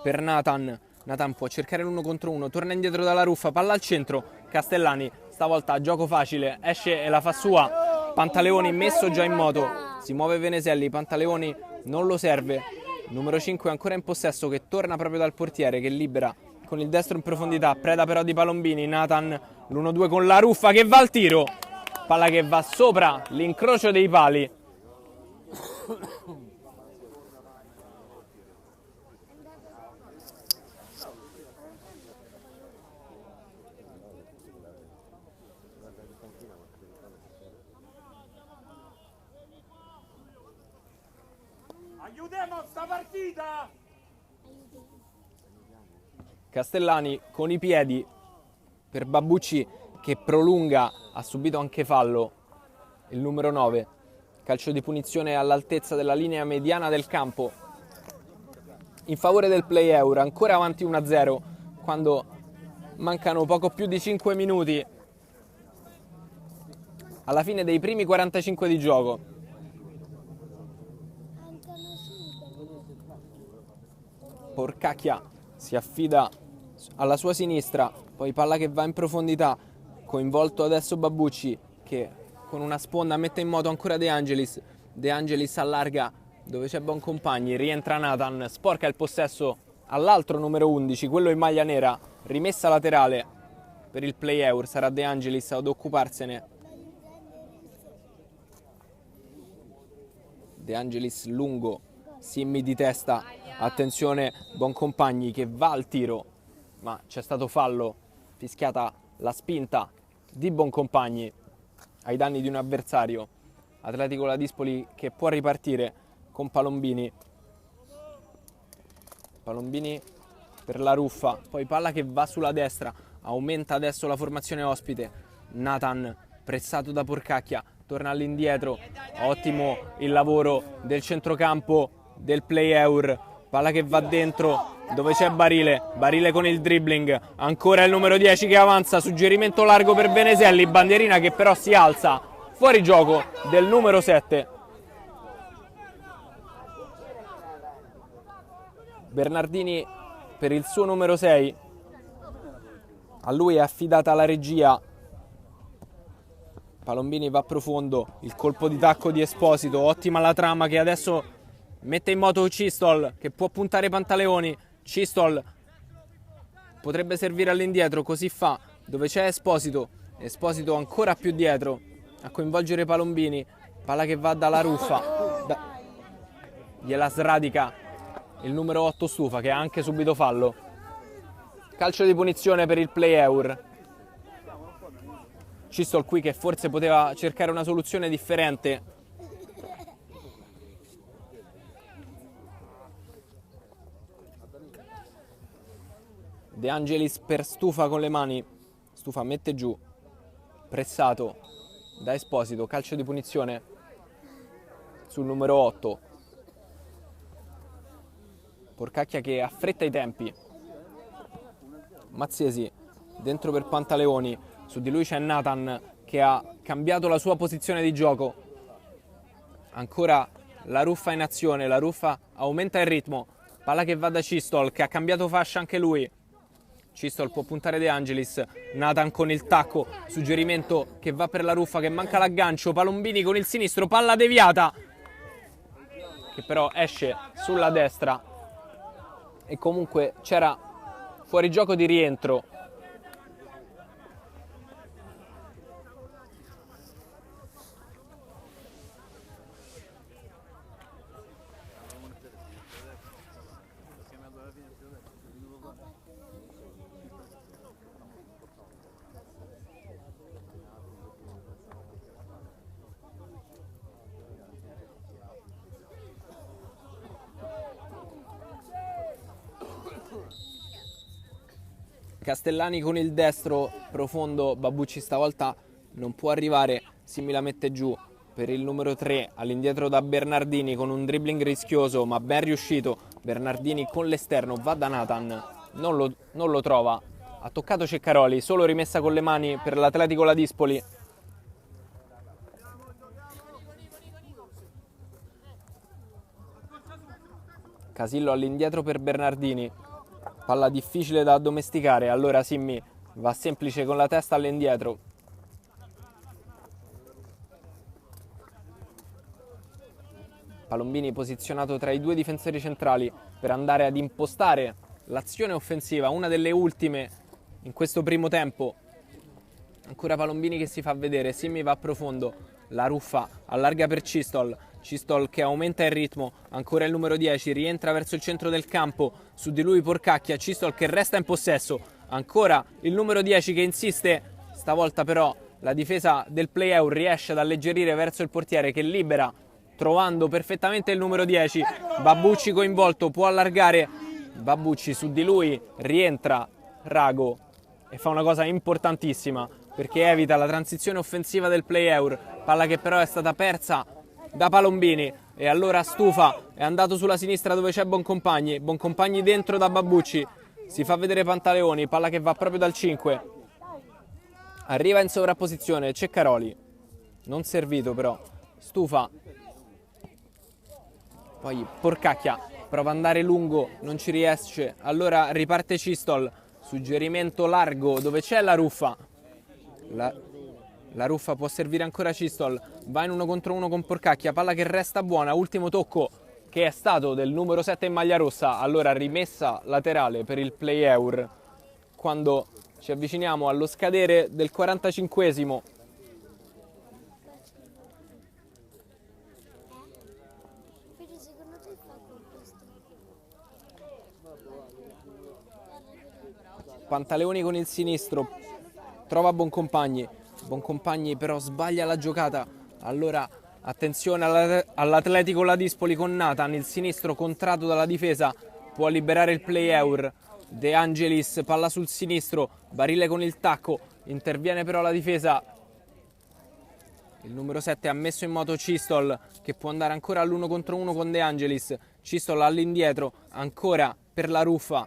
per Nathan, Nathan può cercare l'uno contro uno, torna indietro dalla Ruffa, palla al centro, Castellani stavolta gioco facile, esce e la fa sua, Pantaleoni messo già in moto, si muove Veneselli, Pantaleoni non lo serve, numero 5 ancora in possesso che torna proprio dal portiere che libera con il destro in profondità, preda però di Palombini, Nathan l'1-2 con la Ruffa che va al tiro, palla che va sopra l'incrocio dei pali. Aiutiamo sta partita! Castellani con i piedi per Babucci che prolunga, ha subito anche fallo il numero 9, calcio di punizione all'altezza della linea mediana del campo in favore del Play-Eur, ancora avanti 1-0 quando mancano poco più di 5 minuti alla fine dei primi 45 di gioco. Porcacchia si affida alla sua sinistra, poi palla che va in profondità, coinvolto adesso Babbucci che con una sponda mette in moto ancora De Angelis. De Angelis allarga dove c'è Boncompagni, rientra Nathan, sporca il possesso all'altro numero 11, quello in maglia nera, rimessa laterale per il play-out, sarà De Angelis ad occuparsene. De Angelis lungo, Simmi di testa, attenzione Boncompagni che va al tiro, ma c'è stato fallo, fischiata la spinta di Boncompagni ai danni di un avversario. Atletico Ladispoli che può ripartire con Palombini. Palombini per la Ruffa, poi palla che va sulla destra, aumenta adesso la formazione ospite. Nathan pressato da Porcacchia, torna all'indietro, ottimo il lavoro del centrocampo del play-eur, palla che va dentro dove c'è Barile, Barile con il dribbling, ancora il numero 10 che avanza, suggerimento largo per Beneselli, bandierina che però si alza, fuori gioco del numero 7. Bernardini per il suo numero 6, a lui è affidata la regia. Palombini va profondo, il colpo di tacco di Esposito, ottima la trama che adesso mette in moto Cistol che può puntare Pantaleoni. Cistol potrebbe servire all'indietro, così fa, dove c'è Esposito, Esposito ancora più dietro a coinvolgere Palombini, palla che va dalla Ruffa, gliela sradica il numero 8 Stufa che ha anche subito fallo. Calcio di punizione per il play-eur. Cistol qui che forse poteva cercare una soluzione differente. De Angelis per Stufa con le mani, Stufa mette giù, pressato da Esposito, calcio di punizione sul numero 8. Porcacchia che affretta i tempi. Mazzesi dentro per Pantaleoni, su di lui c'è Nathan che ha cambiato la sua posizione di gioco. Ancora la Ruffa in azione, la Ruffa aumenta il ritmo, palla che va da Cistol che ha cambiato fascia anche lui. Cistol può puntare De Angelis, Nathan con il tacco, suggerimento che va per la Ruffa che manca l'aggancio, Palombini con il sinistro, palla deviata che però esce sulla destra e comunque c'era fuorigioco di rientro. Castellani con il destro profondo, Babbucci stavolta non può arrivare, Simmi la mette giù per il numero 3 all'indietro da Bernardini con un dribbling rischioso ma ben riuscito. Bernardini con l'esterno va da Nathan, non lo trova, ha toccato Ceccaroli, solo rimessa con le mani per l'Atletico Ladispoli. Casillo all'indietro per Bernardini, palla difficile da addomesticare, allora Simmi va semplice con la testa all'indietro. Palombini posizionato tra i due difensori centrali per andare ad impostare l'azione offensiva, una delle ultime in questo primo tempo. Ancora Palombini che si fa vedere, Simmi va a profondo, la Ruffa allarga per Cistol, Cistol che aumenta il ritmo, ancora il numero 10, rientra verso il centro del campo, su di lui Porcacchia, Cistol che resta in possesso, ancora il numero 10 che insiste, stavolta però la difesa del play-out riesce ad alleggerire verso il portiere che libera, trovando perfettamente il numero 10, Babbucci coinvolto, può allargare, Babbucci su di lui, rientra Rago e fa una cosa importantissima perché evita la transizione offensiva del play-out, palla che però è stata persa da Palombini e allora Stufa è andato sulla sinistra dove c'è Boncompagni, Boncompagni dentro da Babbucci, si fa vedere Pantaleoni, palla che va proprio dal 5, arriva in sovrapposizione Ceccaroli, non servito però, Stufa Poi Porcacchia prova ad andare lungo, non ci riesce, allora riparte Cistol, suggerimento largo dove c'è la Ruffa. La Ruffa può servire ancora Cistol, va in 1 contro 1 con Porcacchia, palla che resta buona, ultimo tocco che è stato del numero 7 in maglia rossa, allora rimessa laterale per il play eur quando ci avviciniamo allo scadere del 45esimo. Pantaleoni con il sinistro, trova Boncompagni però sbaglia la giocata, allora attenzione all'Atletico Ladispoli con Nathan, il sinistro contratto dalla difesa, può liberare il play eur. De Angelis, palla sul sinistro, Barile con il tacco, interviene però la difesa. Il numero 7 ha messo in moto Cistol che può andare ancora all'1 contro 1 con De Angelis. Cistol all'indietro, ancora per la Ruffa.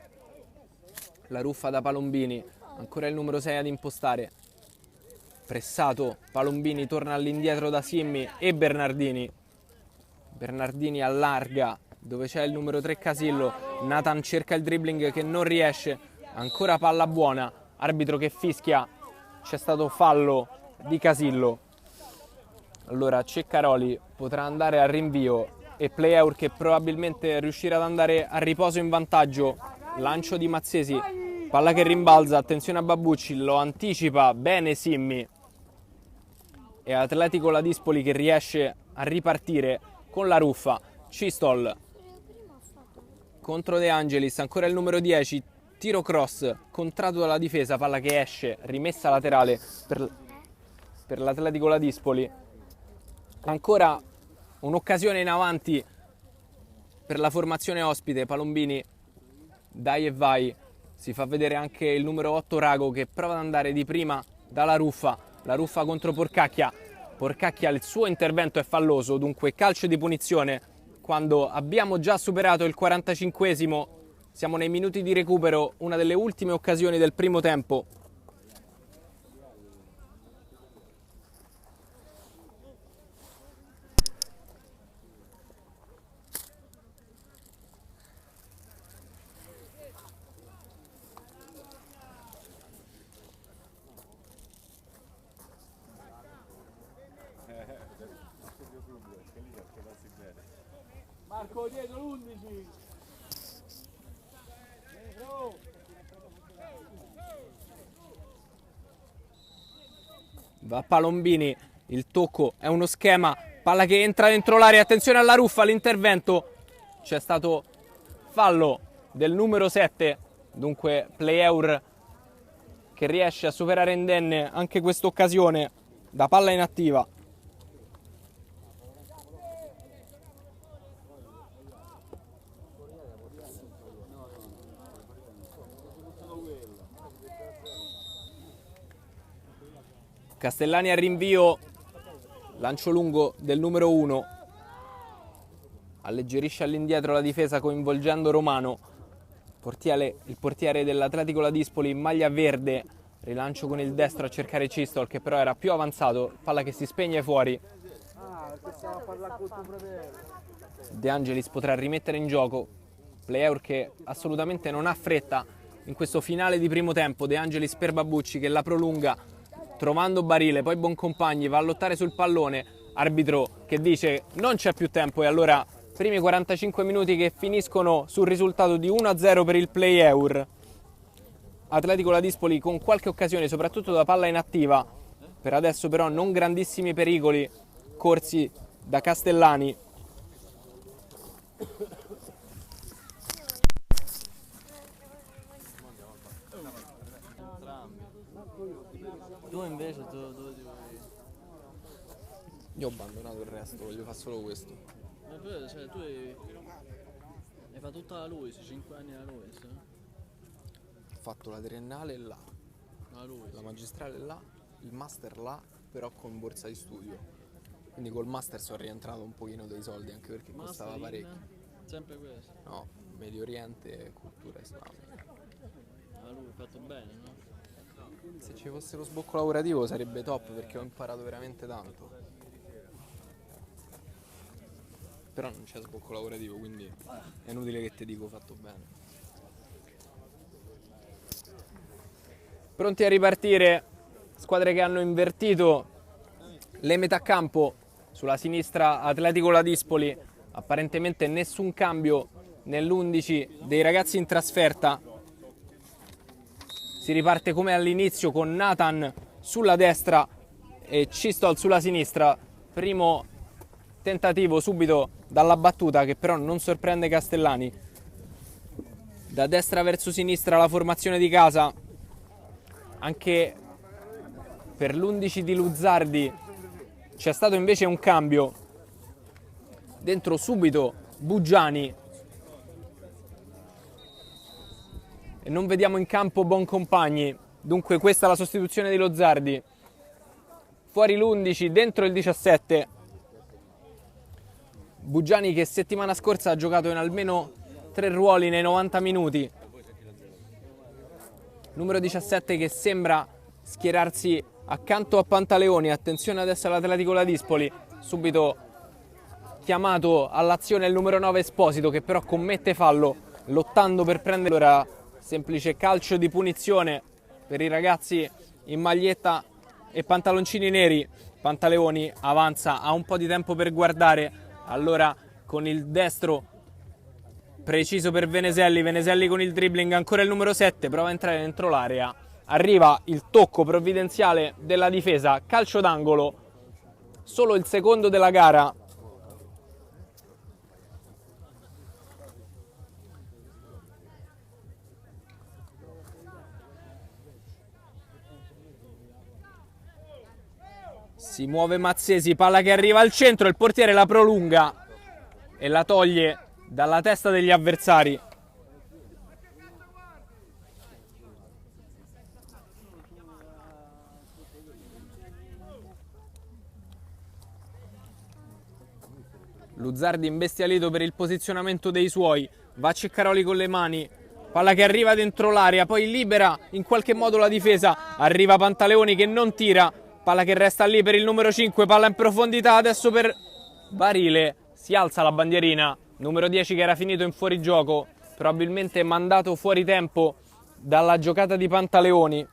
La Ruffa da Palombini, ancora il numero 6 ad impostare. Pressato, Palombini torna all'indietro da Simmi e Bernardini. Bernardini allarga dove c'è il numero 3 Casillo. Nathan cerca il dribbling che non riesce. Ancora palla buona. Arbitro che fischia. C'è stato fallo di Casillo. Allora Ceccaroli potrà andare al rinvio e Play-Eur che probabilmente riuscirà ad andare a riposo in vantaggio. Lancio di Mazzesi. Palla che rimbalza. Attenzione a Babbucci. Lo anticipa bene Simmi. E Atletico Ladispoli che riesce a ripartire con la Ruffa. Cistol contro De Angelis, ancora il numero 10, tiro cross, contratto dalla difesa, palla che esce, rimessa laterale per l'Atletico Ladispoli. Ancora un'occasione in avanti per la formazione ospite, Palombini, dai e vai, si fa vedere anche il numero 8 Rago che prova ad andare di prima dalla Ruffa, la Ruffa contro Porcacchia. Porcacchia, il suo intervento è falloso, dunque calcio di punizione. Quando abbiamo già superato il 45esimo, siamo nei minuti di recupero, una delle ultime occasioni del primo tempo. Marco dietro l'11. Va Palombini, il tocco è uno schema, palla che entra dentro l'area, attenzione alla Ruffa, l'intervento, c'è stato fallo del numero 7, dunque Play-Eur che riesce a superare indenne anche questa occasione da palla inattiva. Castellani al rinvio, lancio lungo del numero 1, alleggerisce all'indietro la difesa coinvolgendo Romano, il portiere dell'Atletico Ladispoli in maglia verde, rilancio con il destro a cercare Cistol che però era più avanzato, palla che si spegne fuori. De Angelis potrà rimettere in gioco, Play-Eur che assolutamente non ha fretta in questo finale di primo tempo. De Angelis per Babbucci che la prolunga trovando Barile, poi Boncompagni va a lottare sul pallone, arbitro che dice non c'è più tempo e allora primi 45 minuti che finiscono sul risultato di 1-0 per il Play-Eur. Atletico Ladispoli con qualche occasione soprattutto da palla inattiva, per adesso però non grandissimi pericoli corsi da Castellani. Tu invece Io ho abbandonato il resto, voglio fare solo questo. ma tu hai fatto tutta la LUIS, 5 anni alla LUIS, no? Ho fatto la triennale là, La LUIS. la magistrale là, il master là, però con borsa di studio. Quindi col master sono rientrato un pochino dei soldi anche perché costava parecchio. Sempre questo. No, Medio Oriente e cultura islamica. La LUIS, fatto bene, no? Se ci fosse lo sbocco lavorativo sarebbe top perché ho imparato veramente tanto. però non c'è sbocco lavorativo, quindi è inutile che ti dico fatto bene. Pronti a ripartire, squadre che hanno invertito le metà campo. Sulla sinistra Atletico Ladispoli, apparentemente nessun cambio nell'11 dei ragazzi in trasferta. Si riparte come all'inizio con Nathan sulla destra e Cistol sulla sinistra. Primo tentativo subito dalla battuta, che però non sorprende Castellani. Da destra verso sinistra la formazione di casa. Anche per l'11 di Luzzardi c'è stato invece un cambio. Dentro subito Buggiani. E non vediamo in campo Boncompagni. Dunque questa è la sostituzione di Luzzardi. Fuori l'11, dentro il 17. Buggiani che settimana scorsa ha giocato in almeno 3 ruoli nei 90 minuti. Numero 17 che sembra schierarsi accanto a Pantaleoni. Attenzione adesso all'Atletico Ladispoli. Subito chiamato all'azione il numero 9 Esposito, che però commette fallo lottando per prendere. Allora, semplice calcio di punizione per i ragazzi in maglietta e pantaloncini neri. Pantaleoni avanza, ha un po' di tempo per guardare. Allora con il destro preciso per Veneselli. Veneselli con il dribbling, ancora il numero 7, prova a entrare dentro l'area. Arriva il tocco provvidenziale della difesa, calcio d'angolo, solo il secondo della gara. Si muove Mazzesi, palla che arriva al centro, il portiere la prolunga e la toglie dalla testa degli avversari. Luzzardi imbestialito per il posizionamento dei suoi, va a Ceccaroli con le mani, palla che arriva dentro l'area, poi libera in qualche modo la difesa, arriva Pantaleoni che non tira, palla che resta lì per il numero 5, palla in profondità adesso per Barile, si alza la bandierina, numero 10 che era finito in fuorigioco, probabilmente mandato fuori tempo dalla giocata di Pantaleoni.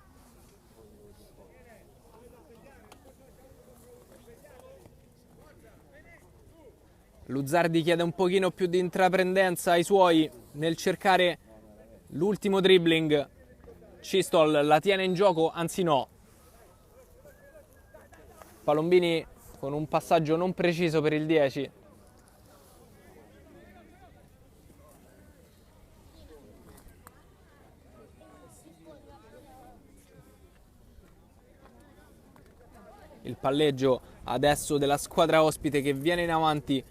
Luzzardi chiede un pochino più di intraprendenza ai suoi nel cercare l'ultimo dribbling. Cistol la tiene in gioco, anzi no. Palombini con un passaggio non preciso per il 10. Il palleggio adesso della squadra ospite che viene in avanti.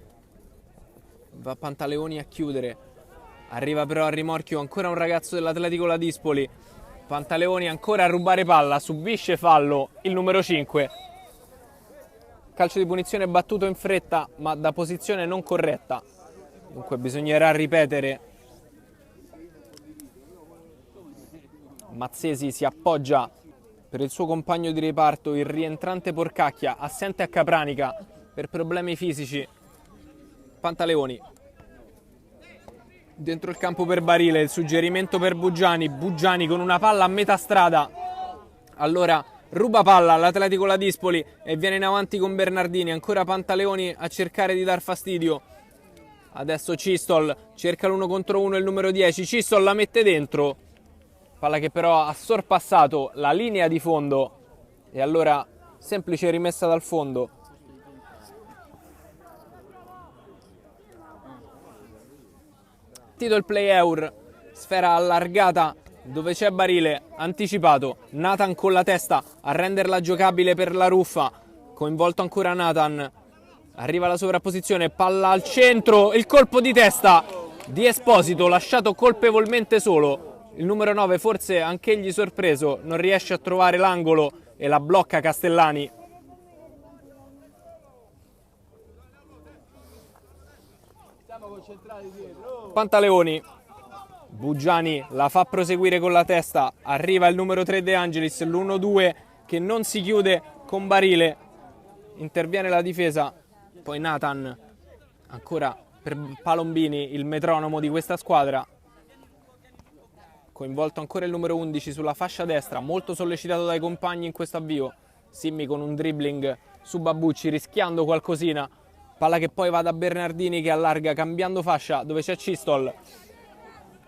Va Pantaleoni a chiudere, arriva però a rimorchio ancora un ragazzo dell'Atletico Ladispoli. Pantaleoni ancora a rubare palla, subisce fallo il numero 5. Calcio di punizione battuto in fretta ma da posizione non corretta, dunque bisognerà ripetere. Mazzesi si appoggia per il suo compagno di reparto, il rientrante Porcacchia, assente a Capranica per problemi fisici. Pantaleoni dentro il campo per Barile, il suggerimento per Buggiani. Buggiani con una palla a metà strada, allora ruba palla all'Atletico Ladispoli e viene in avanti con Bernardini. Ancora Pantaleoni a cercare di dar fastidio. Adesso Cistol cerca l'1 contro 1, il numero 10. Cistol la mette dentro, palla che però ha sorpassato la linea di fondo e allora semplice rimessa dal fondo. Il play-eur, sfera allargata dove c'è Barile, anticipato. Nathan con la testa a renderla giocabile per la Ruffa, coinvolto ancora Nathan. Arriva la sovrapposizione, palla al centro, il colpo di testa di Esposito, lasciato colpevolmente solo. Il numero 9 forse anch'egli sorpreso, non riesce a trovare l'angolo e la blocca Castellani. Pantaleoni, Buggiani la fa proseguire con la testa, arriva il numero 3 De Angelis, l'1-2 che non si chiude con Barile, interviene la difesa, poi Nathan Ancora per Palombini, il metronomo di questa squadra. Coinvolto ancora il numero 11 sulla fascia destra, molto sollecitato dai compagni in questo avvio. Simmi con un dribbling su Babucci, rischiando qualcosina. Palla che poi va da Bernardini, che allarga cambiando fascia dove c'è Cistol.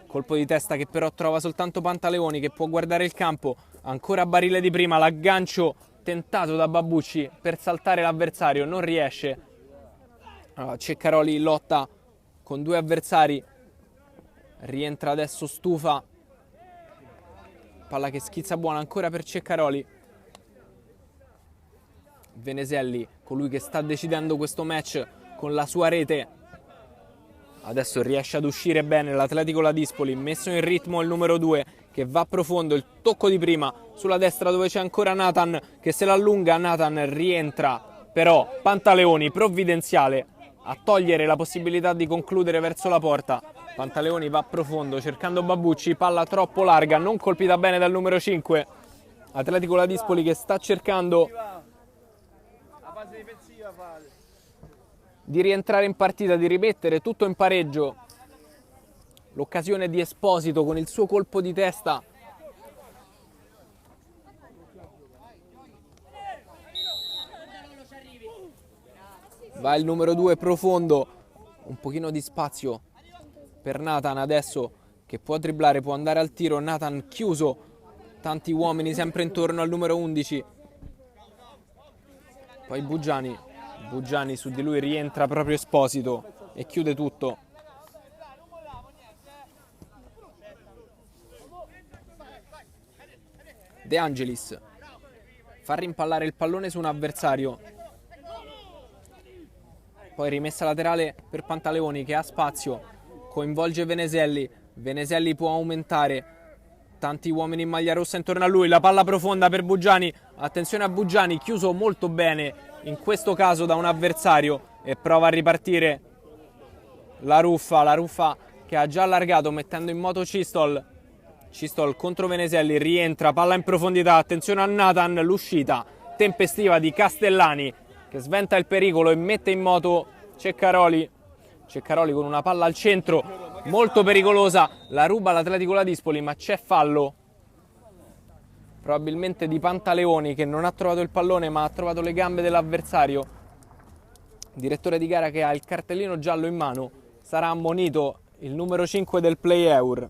Colpo di testa che però trova soltanto Pantaleoni, che può guardare il campo. Ancora Barile di prima, l'aggancio tentato da Babucci per saltare l'avversario, non riesce. Allora, Ceccaroli lotta con due avversari, rientra adesso Stufa. Palla che schizza buona ancora per Ceccaroli. Veneselli, colui che sta decidendo questo match con la sua rete. Adesso riesce ad uscire bene l'Atletico Ladispoli, messo in ritmo il numero 2 che va profondo, il tocco di prima sulla destra dove c'è ancora Nathan che se l'allunga. Nathan rientra, però Pantaleoni provvidenziale a togliere la possibilità di concludere verso la porta. Pantaleoni va profondo cercando Babucci, palla troppo larga, non colpita bene dal numero 5. Atletico Ladispoli che sta cercando di rientrare in partita, di rimettere tutto in pareggio. L'occasione di Esposito con il suo colpo di testa. Va il numero 2 profondo, un pochino di spazio per Nathan adesso che può dribblare, può andare al tiro. Nathan chiuso, tanti uomini sempre intorno al numero 11. Poi Buggiani su di lui rientra proprio Esposito e chiude tutto. De Angelis fa rimpallare il pallone su un avversario. Poi rimessa laterale per Pantaleoni che ha spazio, coinvolge Veneselli. Veneselli può aumentare, tanti uomini in maglia rossa intorno a lui. La palla profonda per Buggiani, attenzione a Buggiani, chiuso molto bene in questo caso da un avversario, e prova a ripartire la Ruffa che ha già allargato mettendo in moto Cistol. Cistol contro Veneselli, rientra, palla in profondità, attenzione a Nathan, l'uscita tempestiva di Castellani che sventa il pericolo e mette in moto Ceccaroli. Ceccaroli con una palla al centro molto pericolosa, la ruba l'Atletico Ladispoli, ma c'è fallo probabilmente di Pantaleoni che non ha trovato il pallone ma ha trovato le gambe dell'avversario. Direttore di gara che ha il cartellino giallo in mano, sarà ammonito il numero 5 del Play-Eur.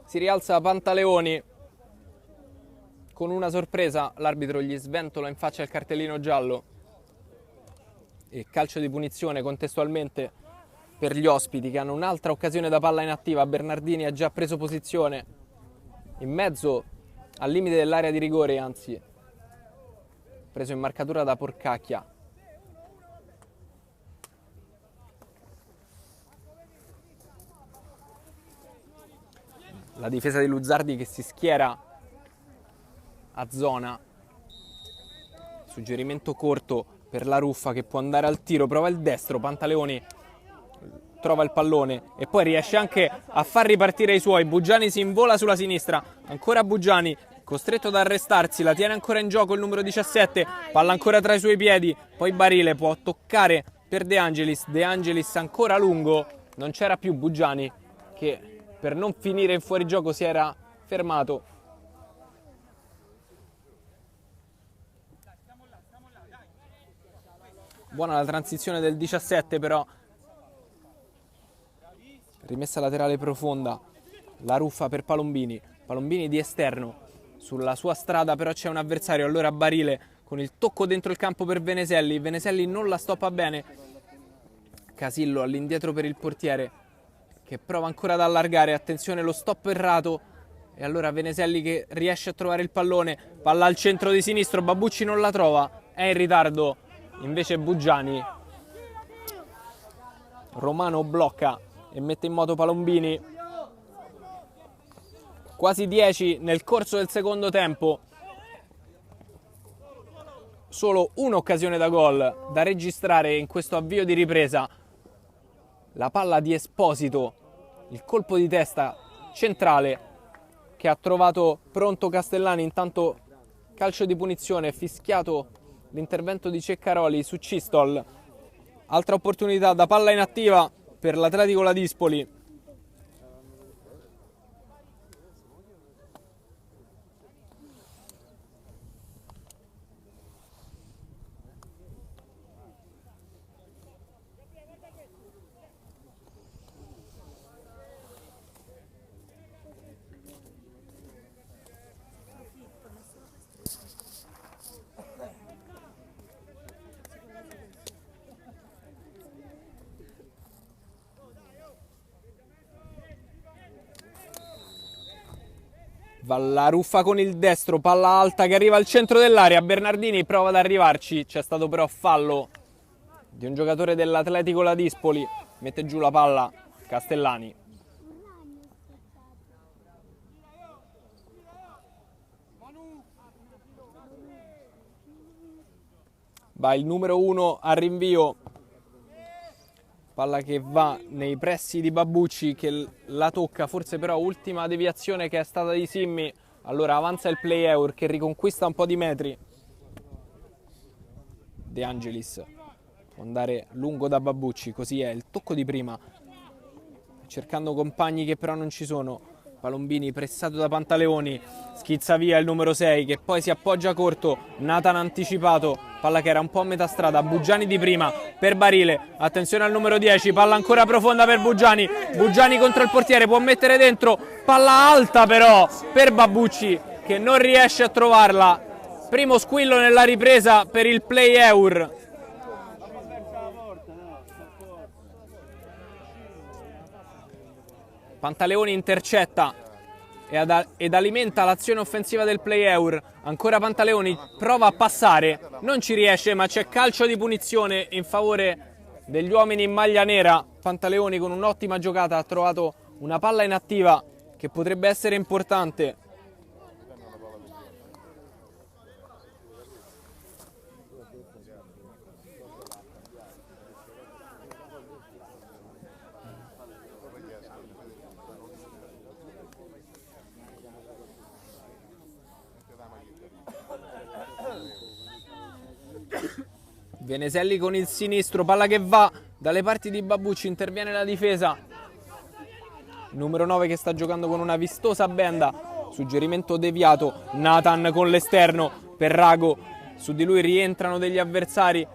Si rialza Pantaleoni con una sorpresa, l'arbitro gli sventola in faccia il cartellino giallo e calcio di punizione contestualmente per gli ospiti che hanno un'altra occasione da palla inattiva. Bernardini ha già preso posizione in mezzo al limite dell'area di rigore, anzi preso in marcatura da Porcacchia. La difesa di Luzzardi che si schiera a zona. Suggerimento corto per la Ruffa che può andare al tiro, prova il destro, Pantaleoni trova il pallone e poi riesce anche a far ripartire i suoi. Buggiani si invola sulla sinistra, ancora Buggiani costretto ad arrestarsi, la tiene ancora in gioco il numero 17, palla ancora tra i suoi piedi, poi Barile può toccare per De Angelis, De Angelis ancora lungo, non c'era più Buggiani che per non finire in fuorigioco si era fermato. Buona la transizione del 17 però. Rimessa laterale profonda. La Ruffa per Palombini. Palombini di esterno. Sulla sua strada però c'è un avversario. Allora Barile con il tocco dentro il campo per Veneselli. Veneselli non la stoppa bene. Casillo all'indietro per il portiere che prova ancora ad allargare, attenzione lo stop errato e allora Veneselli che riesce a trovare il pallone, palla al centro di sinistro, Babucci non la trova, è in ritardo invece Buggiani. Romano blocca e mette in moto Palombini. Quasi 10 nel corso del secondo tempo. solo un'occasione da gol da registrare in questo avvio di ripresa. La palla di Esposito, il colpo di testa centrale che ha trovato pronto Castellani. Intanto calcio di punizione, fischiato l'intervento di Ceccaroli su Cistol. Altra opportunità da palla inattiva per l'Atletico Ladispoli. Vallaruffa con il destro, palla alta che arriva al centro dell'area. Bernardini prova ad arrivarci, c'è stato però fallo di un giocatore dell'Atletico Ladispoli. Mette giù la palla Castellani. Va il numero 1 al rinvio. Palla che va nei pressi di Babucci che la tocca, forse però ultima deviazione che è stata di Simmi. Allora avanza il play-eur che riconquista un po' di metri. De Angelis può andare lungo da Babucci, così è il tocco di prima. Cercando compagni che però non ci sono. Palombini pressato da Pantaleoni, schizza via il numero 6 che poi si appoggia corto. Nathan anticipato, palla che era un po' a metà strada. Buggiani di prima per Barile, attenzione al numero 10, palla ancora profonda per Buggiani. Buggiani contro il portiere, può mettere dentro, palla alta però per Babucci che non riesce a trovarla. Primo squillo nella ripresa per il play-eur. Pantaleoni intercetta ed alimenta l'azione offensiva del play-eur. Ancora Pantaleoni prova a passare, non ci riesce, ma c'è calcio di punizione in favore degli uomini in maglia nera. Pantaleoni con un'ottima giocata ha trovato una palla inattiva che potrebbe essere importante. Veneselli con il sinistro, palla che va dalle parti di Babucci, interviene la difesa. Numero 9 che sta giocando con una vistosa benda, suggerimento deviato. Nathan con l'esterno per Rago, su di lui rientrano degli avversari.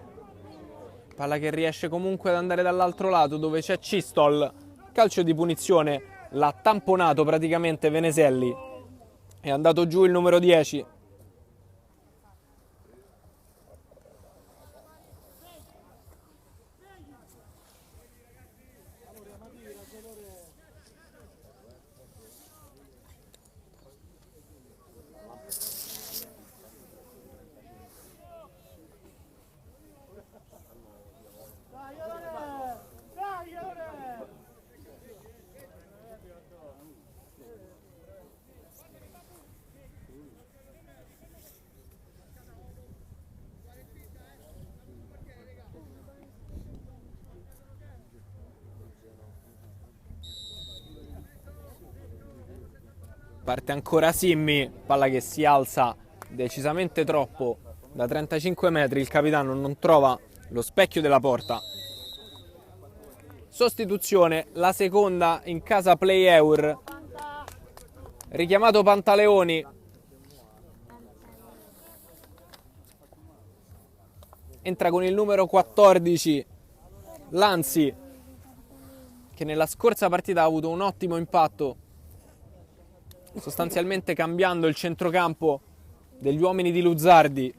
Palla che riesce comunque ad andare dall'altro lato dove c'è Cistol. Calcio di punizione, l'ha tamponato praticamente Veneselli. È andato giù il numero 10. Parte ancora Simmi, palla che si alza decisamente troppo da 35 metri, il capitano non trova lo specchio della porta. Sostituzione, la seconda in casa play-eur. Richiamato Pantaleoni. Entra con il numero 14 Lanzi, che nella scorsa partita ha avuto un ottimo impatto, sostanzialmente cambiando il centrocampo degli uomini di Luzzardi.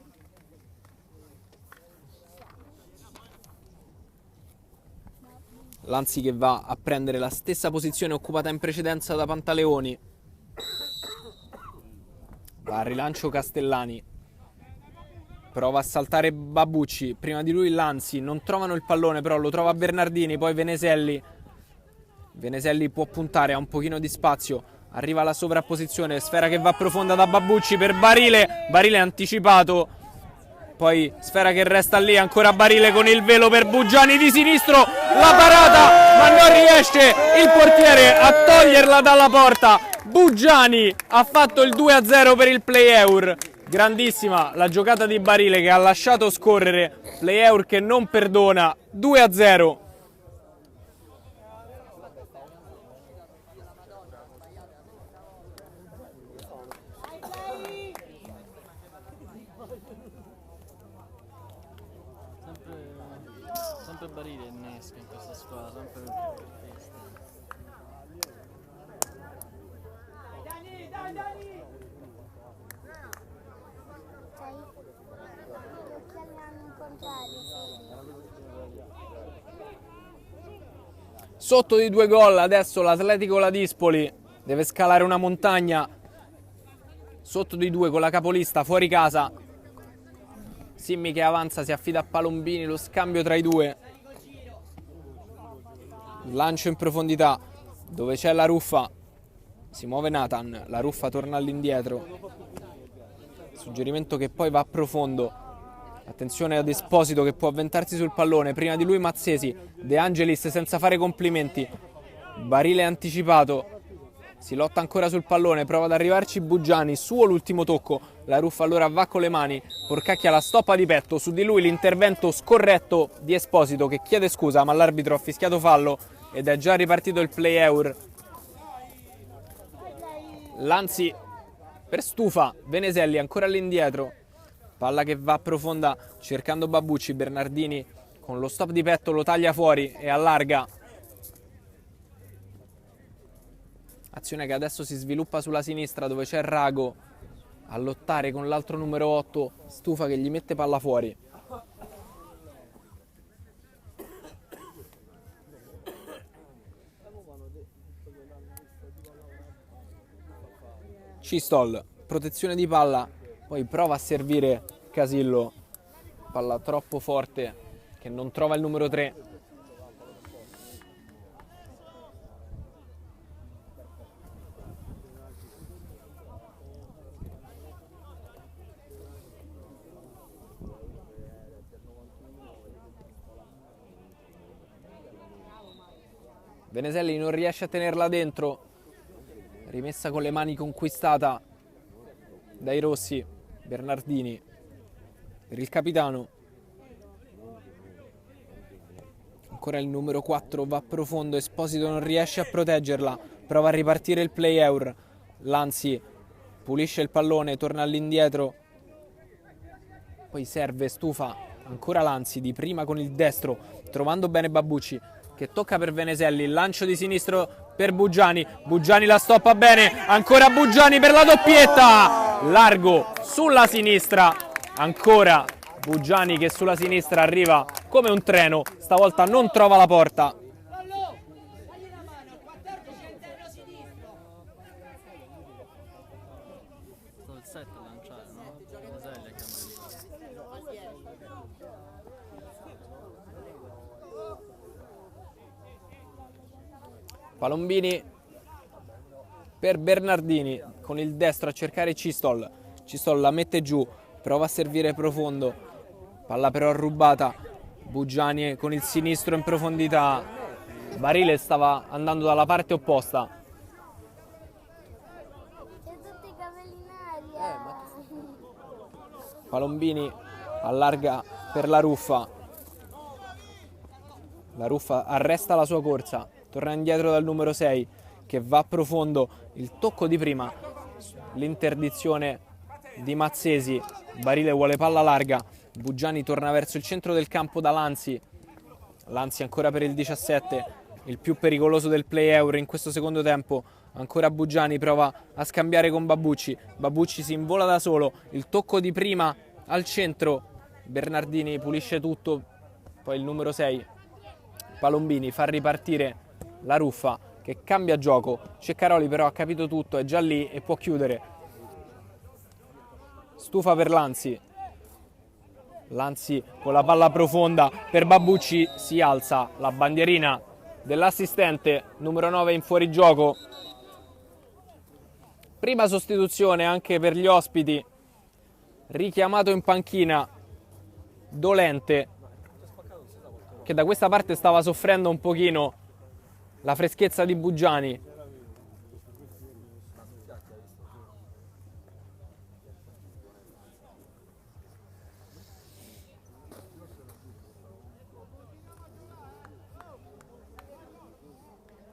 Lanzi che va a prendere la stessa posizione occupata in precedenza da Pantaleoni. Va al rilancio Castellani. Prova a saltare Babucci, prima di lui Lanzi, non trovano il pallone però lo trova Bernardini, poi Veneselli. Veneselli può puntare, ha un pochino di spazio. Arriva la sovrapposizione, sfera che va profonda da Babucci per Barile. Barile anticipato. poi Sfera che resta lì, ancora Barile con il velo per Bugiani di sinistro, la parata, ma non riesce il portiere a toglierla dalla porta. Bugiani ha fatto il 2-0 per il Playeur. Grandissima la giocata di Barile che ha lasciato scorrere, Playeur che non perdona, 2-0. Sempre Barile innesca in questa squadra, sempre festa. Sotto di 2 gol adesso l'Atletico Ladispoli deve scalare una montagna. Sotto di 2 con la capolista fuori casa. Simmi che avanza, si affida a Palombini, lo scambio tra i due. Lancio in profondità dove c'è la Ruffa. Si muove Nathan, la Ruffa torna all'indietro. Suggerimento che poi va a profondo. Attenzione ad Esposito che può avventarsi sul pallone. Prima di lui Mazzesi, De Angelis senza fare complimenti. Barile anticipato. Si lotta ancora sul pallone, prova ad arrivarci Bugiani, suo l'ultimo tocco. La Ruffa allora va con le mani. Porcacchia la stoppa di petto, su di lui l'intervento scorretto di Esposito che chiede scusa, ma l'arbitro ha fischiato fallo ed è già ripartito il Playeur. Lanzi per Stufa, Veneselli ancora all'indietro. Palla che va profonda cercando Babucci, Bernardini con lo stop di petto lo taglia fuori e allarga. Azione che adesso si sviluppa sulla sinistra dove c'è Rago a lottare con l'altro numero 8, Stufa che gli mette palla fuori. Cistol, protezione di palla, poi prova a servire Casillo, palla troppo forte che non trova il numero 3. Veneselli non riesce a tenerla dentro, rimessa con le mani conquistata dai rossi. Bernardini per il capitano, ancora il numero 4 va profondo, Esposito non riesce a proteggerla, prova a ripartire il Playeur. Lanzi pulisce il pallone, torna all'indietro, poi serve Stufa, ancora Lanzi di prima con il destro trovando bene Babucci che tocca per Veneselli, il lancio di sinistro per Bugiani, Bugiani la stoppa bene, ancora Bugiani per la doppietta, largo sulla sinistra, ancora Bugiani che sulla sinistra arriva come un treno, stavolta non trova la porta. Sto il 7 a lanciare, no? Veneselli a cambiare. Palombini per Bernardini con il destro a cercare Cistol. Cistol la mette giù, prova a servire profondo, palla però rubata. Bugiani con il sinistro in profondità, Barile stava andando dalla parte opposta. Palombini allarga per la Ruffa. La Ruffa arresta la sua corsa, torna indietro dal numero 6 che va profondo, il tocco di prima, l'interdizione di Mazzesi. Barile vuole palla larga, Bugiani torna verso il centro del campo da Lanzi. Lanzi ancora per il 17, il più pericoloso del Playeur in questo secondo tempo. Ancora Bugiani prova a scambiare con Babucci, Babucci si invola da solo, il tocco di prima al centro, Bernardini pulisce tutto, poi il numero 6 Palombini fa ripartire la Ruffa che cambia gioco. Ceccaroli però ha capito tutto, è già lì e può chiudere. Stufa per Lanzi. Lanzi con la palla profonda per Babucci, si alza la bandierina dell'assistente numero 9 in fuorigioco. Prima sostituzione anche per gli ospiti, richiamato in panchina dolente, che da questa parte stava soffrendo un pochino la freschezza di Buggiani.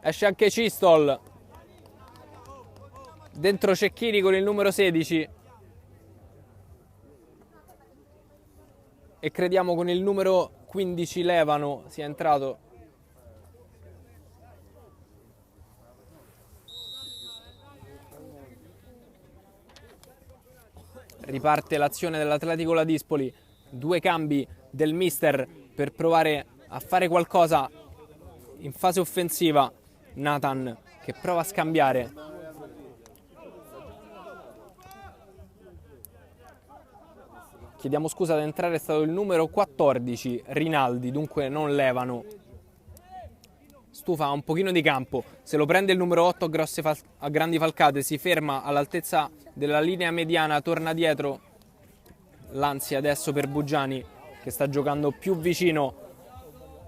Esce anche Cistol. Dentro Cecchini con il numero 16. E crediamo con il numero 15 Levano sia entrato. Riparte l'azione dell'Atletico Ladispoli. 2 cambi del mister per provare a fare qualcosa in fase offensiva. Nathan che prova a scambiare. Chiediamo scusa, ad entrare è stato il numero 14 Rinaldi, dunque non Levano. Stufa un pochino di campo, se lo prende il numero 8 a grandi falcate, si ferma all'altezza della linea mediana, torna dietro. L'ansia adesso per Buggiani che sta giocando più vicino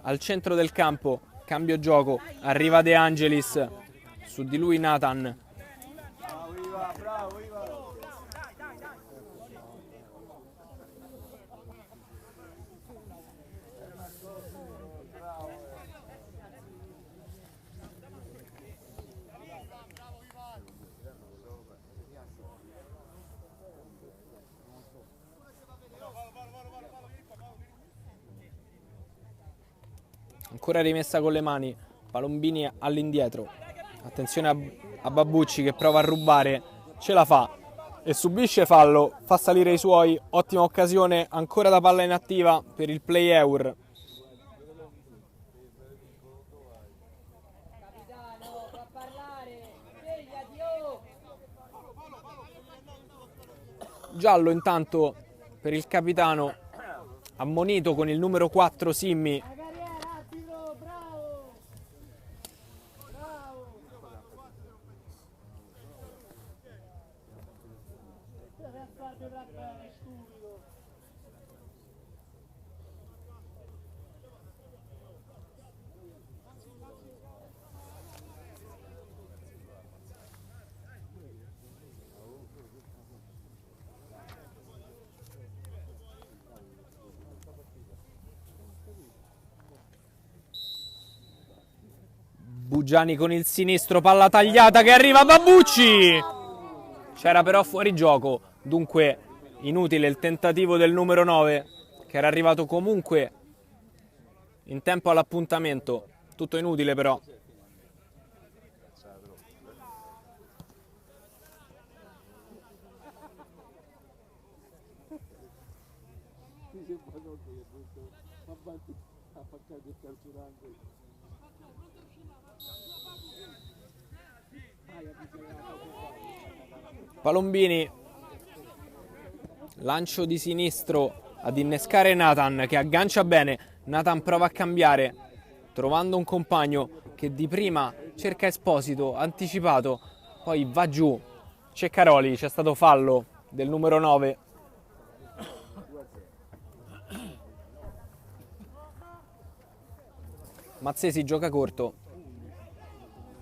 al centro del campo. Cambio gioco, arriva De Angelis, su di lui Nathan. Ancora rimessa con le mani, Palombini all'indietro. Attenzione a Babucci che prova a rubare, ce la fa e subisce fallo, fa salire i suoi. Ottima occasione ancora da palla inattiva per il play-eur. Giallo intanto per il capitano, ammonito con il numero 4 Simmi. Buggiani con il sinistro, palla tagliata che arriva a Babucci. C'era però fuori gioco, dunque inutile il tentativo del numero 9 che era arrivato comunque in tempo all'appuntamento. Tutto inutile però. Palombini, lancio di sinistro ad innescare Nathan che aggancia bene. Nathan prova a cambiare trovando un compagno che di prima cerca Esposito, anticipato, poi va giù. Ceccaroli, c'è stato fallo del numero 9. Mazzesi gioca corto,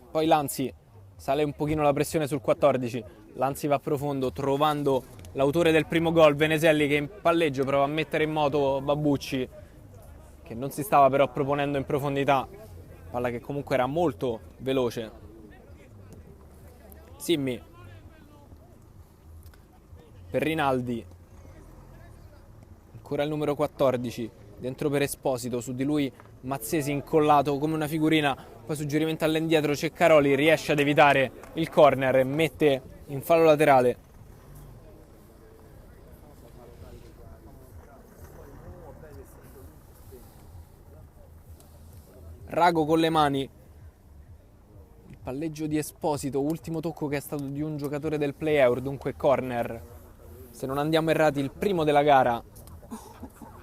poi Lanzi sale un pochino la pressione sul 14. Lanzi va profondo trovando l'autore del primo gol, Veneselli, che in palleggio prova a mettere in moto Babucci, che non si stava però proponendo in profondità, palla che comunque era molto veloce. Simmi per Rinaldi, ancora il numero 14 dentro per Esposito, su di lui Mazzesi incollato come una figurina, poi suggerimento all'indietro, Ceccaroli riesce ad evitare il corner e mette in fallo laterale. Rago con le mani, il palleggio di Esposito, ultimo tocco che è stato di un giocatore del play-eur, dunque corner. Se non andiamo errati il primo della gara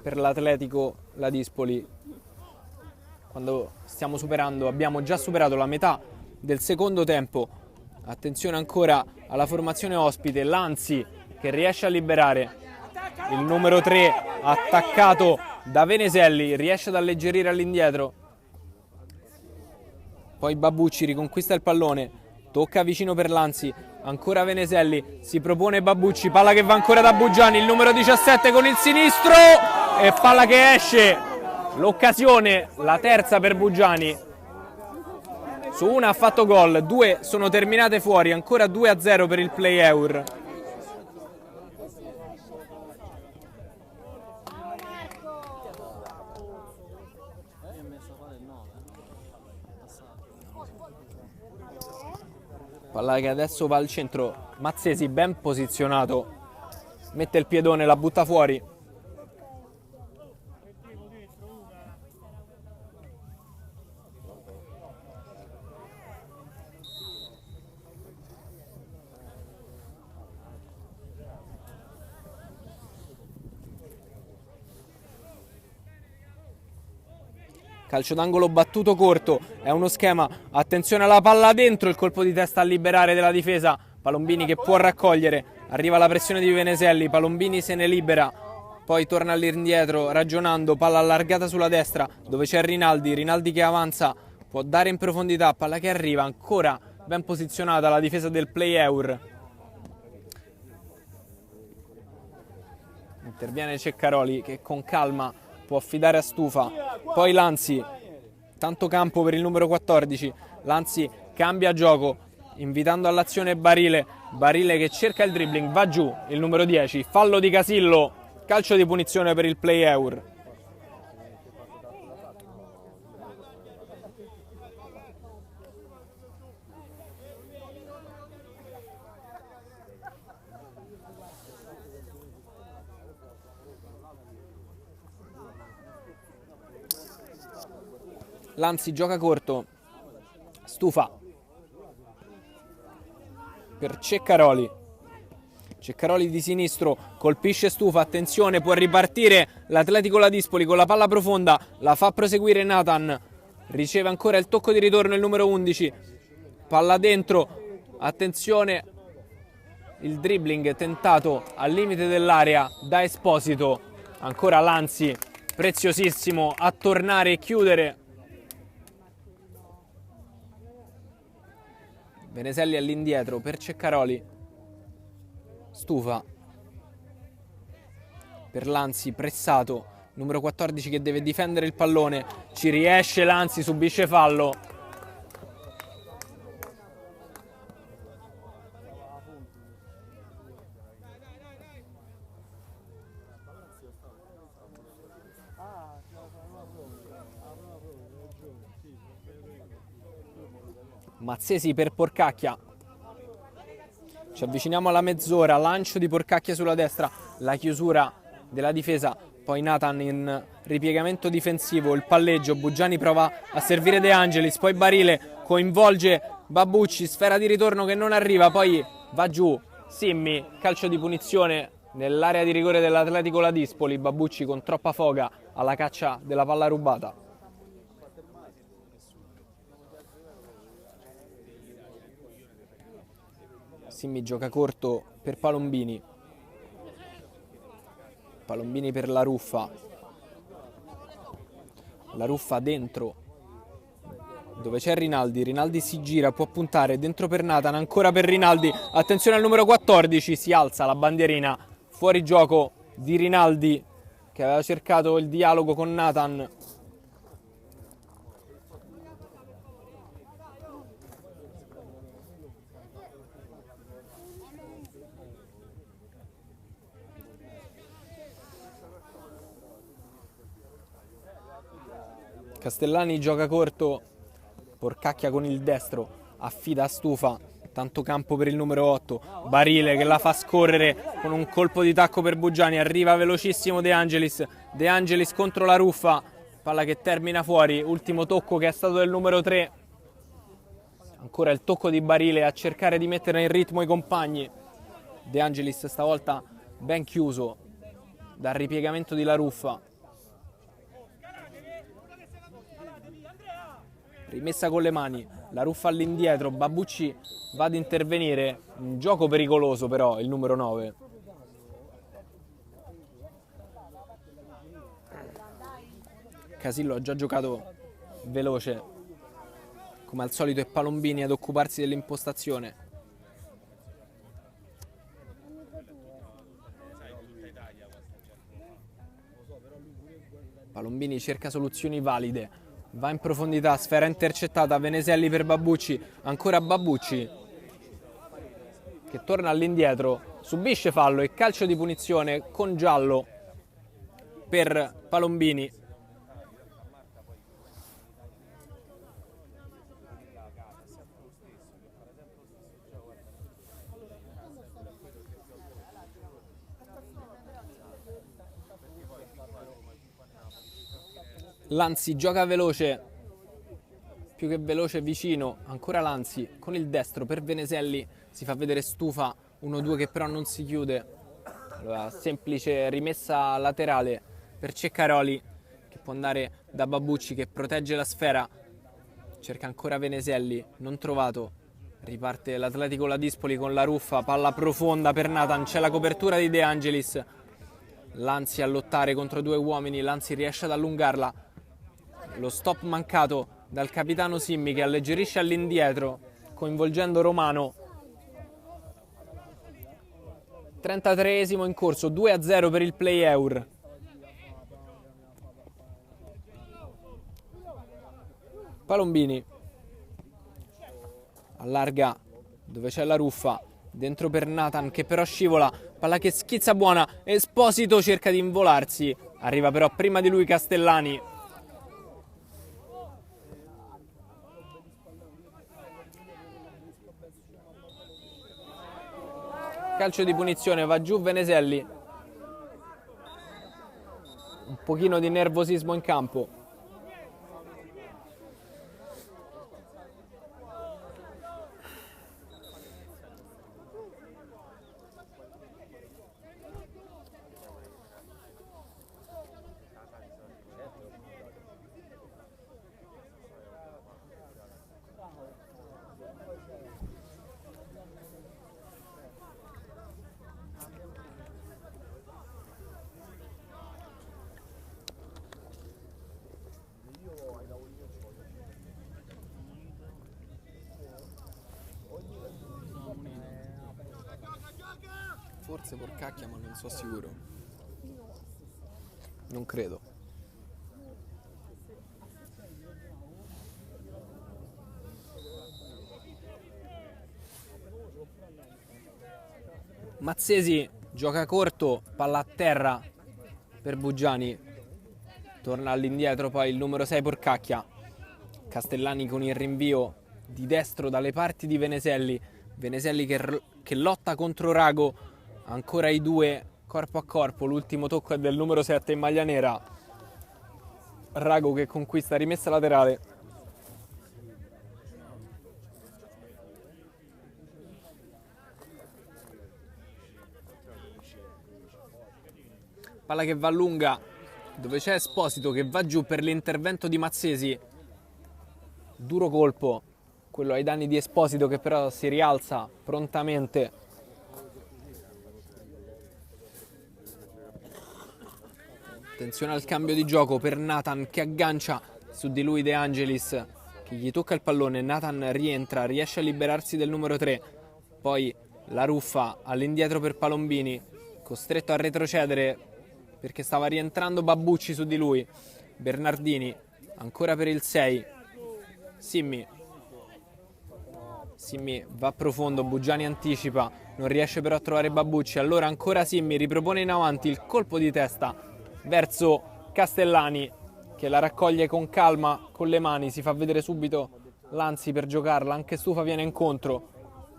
per l'Atletico Ladispoli, quando abbiamo già superato la metà del secondo tempo. Attenzione ancora alla formazione ospite, Lanzi che riesce a liberare, il numero 3 attaccato da Veneselli, riesce ad alleggerire all'indietro. Poi Babucci riconquista il pallone, tocca vicino per Lanzi, ancora Veneselli, si propone Babucci, palla che va ancora da Buggiani, il numero 17 con il sinistro e palla che esce. L'occasione, la terza per Buggiani. Su una ha fatto gol, 2 sono terminate fuori, ancora 2-0 per il Play Eur. Palla che adesso va al centro, Mazzesi ben posizionato, mette il piedone, la butta fuori. Calcio d'angolo battuto corto, è uno schema, attenzione alla palla dentro, il colpo di testa a liberare della difesa, Palombini che può raccogliere, arriva la pressione di Veneselli, Palombini se ne libera, poi torna all'indietro ragionando, palla allargata sulla destra dove c'è Rinaldi, Rinaldi che avanza, può dare in profondità, palla che arriva, ancora ben posizionata la difesa del Play Eur. Interviene Ceccaroli che con calma può affidare a Stufa, poi Lanzi, tanto campo per il numero 14, Lanzi cambia gioco, invitando all'azione Barile, Barile che cerca il dribbling, va giù il numero 10, fallo di Casillo, calcio di punizione per il Play Eur. Lanzi gioca corto, Stufa per Ceccaroli, Ceccaroli di sinistro, colpisce Stufa, attenzione, può ripartire l'Atletico Ladispoli con la palla profonda, la fa proseguire Nathan, riceve ancora il tocco di ritorno il numero 11, palla dentro, attenzione, il dribbling tentato al limite dell'area da Esposito, ancora Lanzi, preziosissimo a tornare e chiudere. Veneselli all'indietro per Ceccaroli, Stufa per Lanzi, pressato, numero 14 che deve difendere il pallone, ci riesce Lanzi, subisce fallo. Mazzesi per Porcacchia, ci avviciniamo alla mezz'ora, lancio di Porcacchia sulla destra, la chiusura della difesa, poi Nathan in ripiegamento difensivo, il palleggio, Buggiani prova a servire De Angelis, poi Barile coinvolge Babucci, sfera di ritorno che non arriva, poi va giù Simmi, calcio di punizione nell'area di rigore dell'Atletico Ladispoli, Babucci con troppa foga alla caccia della palla rubata. Simmi gioca corto per Palombini, Palombini per La Ruffa, La Ruffa dentro dove c'è Rinaldi, Rinaldi si gira, può puntare dentro per Nathan, ancora per Rinaldi, attenzione al numero 14, si alza la bandierina, fuori gioco di Rinaldi che aveva cercato il dialogo con Nathan. Castellani gioca corto, Porcacchia con il destro, affida a Stufa, tanto campo per il numero 8, Barile che la fa scorrere con un colpo di tacco per Buggiani, arriva velocissimo De Angelis, De Angelis contro La Ruffa, palla che termina fuori, ultimo tocco che è stato del numero 3, ancora il tocco di Barile a cercare di mettere in ritmo i compagni, De Angelis stavolta ben chiuso dal ripiegamento di La Ruffa. Rimessa con le mani, La Ruffa all'indietro, Babucci va ad intervenire, un gioco pericoloso però il numero 9. Casillo ha già giocato veloce, come al solito è Palombini ad occuparsi dell'impostazione. Palombini cerca soluzioni valide, va in profondità, sfera intercettata, Veneselli per Babbucci, ancora Babbucci che torna all'indietro, subisce fallo e calcio di punizione con giallo per Palombini. Lanzi gioca veloce, più che veloce vicino, ancora Lanzi con il destro per Veneselli, si fa vedere stufa, 1-2 che però non si chiude. Allora, semplice rimessa laterale per Ceccaroli che può andare da Babbucci che protegge la sfera, cerca ancora Veneselli, non trovato, riparte l'Atletico Ladispoli con la ruffa, palla profonda per Nathan, c'è la copertura di De Angelis, Lanzi a lottare contro due uomini, Lanzi riesce ad allungarla, lo stop mancato dal capitano Simmi che alleggerisce all'indietro coinvolgendo Romano. 33esimo in corso, 2-0 per il Play-Eur. Palombini allarga dove c'è la ruffa, dentro per Nathan che però scivola, palla che schizza buona, Esposito cerca di involarsi, arriva però prima di lui Castellani. Calcio di punizione, va giù Veneselli. Un pochino di nervosismo in campo. Forse porcacchia, ma non sono sicuro. Non credo. Mazzesi gioca corto, palla a terra per Buggiani. Torna all'indietro poi il numero 6 Porcacchia. Castellani con il rinvio di destro dalle parti di Veneselli. Veneselli che lotta contro Rago. Ancora i due corpo a corpo, l'ultimo tocco è del numero 7 in maglia nera. Rago che conquista rimessa laterale. Palla che va lunga, dove c'è Esposito che va giù per l'intervento di Mazzesi. Duro colpo, quello ai danni di Esposito che però si rialza prontamente. Attenzione al cambio di gioco per Nathan che aggancia su di lui De Angelis che gli tocca il pallone. Nathan rientra, riesce a liberarsi del numero 3. Poi la ruffa all'indietro per Palombini, costretto a retrocedere perché stava rientrando Babbucci su di lui. Bernardini ancora per il 6. Simmi va profondo, Buggiani anticipa, non riesce però a trovare Babbucci. Allora ancora Simmi ripropone in avanti il colpo di testa verso Castellani che la raccoglie con calma con le mani, si fa vedere subito Lanzi per giocarla, anche Stufa viene incontro,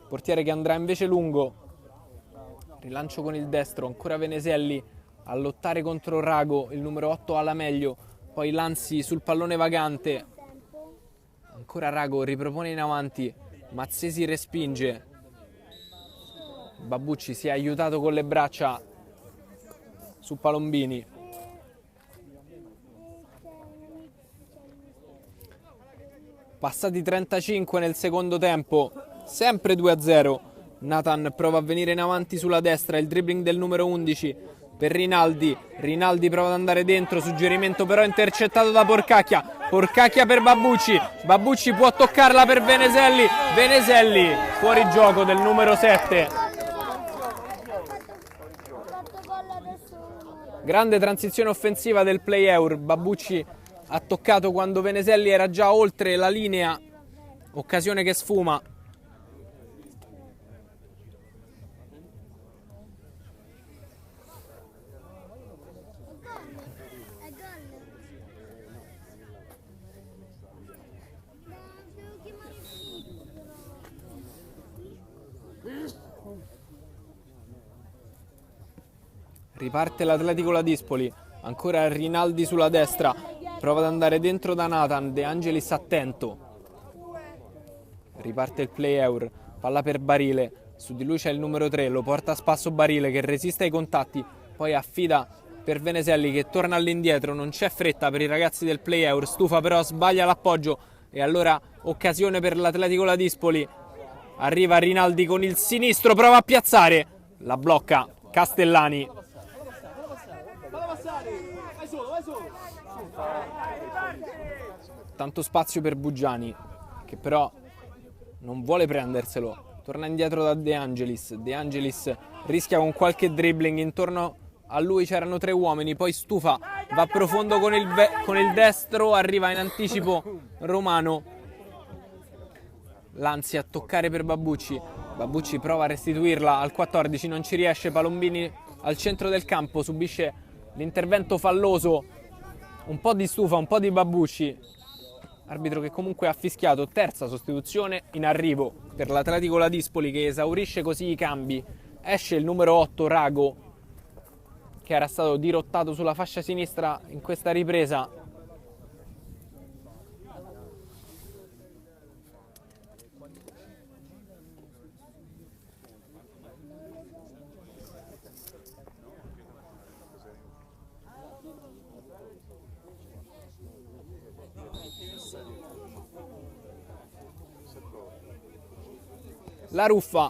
portiere che andrà invece lungo, rilancio con il destro, ancora Veneselli a lottare contro Rago, il numero 8 alla meglio, poi Lanzi sul pallone vagante, ancora Rago ripropone in avanti, Mazzesi respinge, Babbucci si è aiutato con le braccia su Palombini. Passati 35 nel secondo tempo, sempre 2-0. Nathan prova a venire in avanti sulla destra, il dribbling del numero 11, per Rinaldi. Rinaldi prova ad andare dentro, suggerimento però intercettato da Porcacchia. Porcacchia per Babbucci. Babbucci può toccarla per Veneselli. Veneselli fuori gioco del numero 7. Grande transizione offensiva del play-eur. Babbucci ha toccato quando Veneselli era già oltre la linea. Occasione che sfuma. Riparte l'Atletico Ladispoli, ancora Rinaldi sulla destra, prova ad andare dentro da Nathan, De Angelis attento. Riparte il play-eur, palla per Barile, su di lui c'è il numero 3, lo porta a spasso Barile che resiste ai contatti, poi affida per Veneselli che torna all'indietro, non c'è fretta per i ragazzi del play-eur, Stufa però sbaglia l'appoggio e allora occasione per l'Atletico Ladispoli. Arriva Rinaldi con il sinistro, prova a piazzare, la blocca Castellani. Tanto spazio per Buggiani che però non vuole prenderselo, torna indietro da De Angelis. De Angelis rischia con qualche dribbling, intorno a lui c'erano 3 uomini, poi Stufa va profondo con il destro, arriva in anticipo Romano. L'ansia a toccare per Babbucci, Babbucci prova a restituirla al 14, non ci riesce. Palombini al centro del campo subisce l'intervento falloso, un po' di Stufa, un po' di Babbucci. Arbitro che comunque ha fischiato, terza sostituzione in arrivo per l'Atletico Ladispoli che esaurisce così i cambi. Esce il numero 8 Rago che era stato dirottato sulla fascia sinistra in questa ripresa. La Ruffa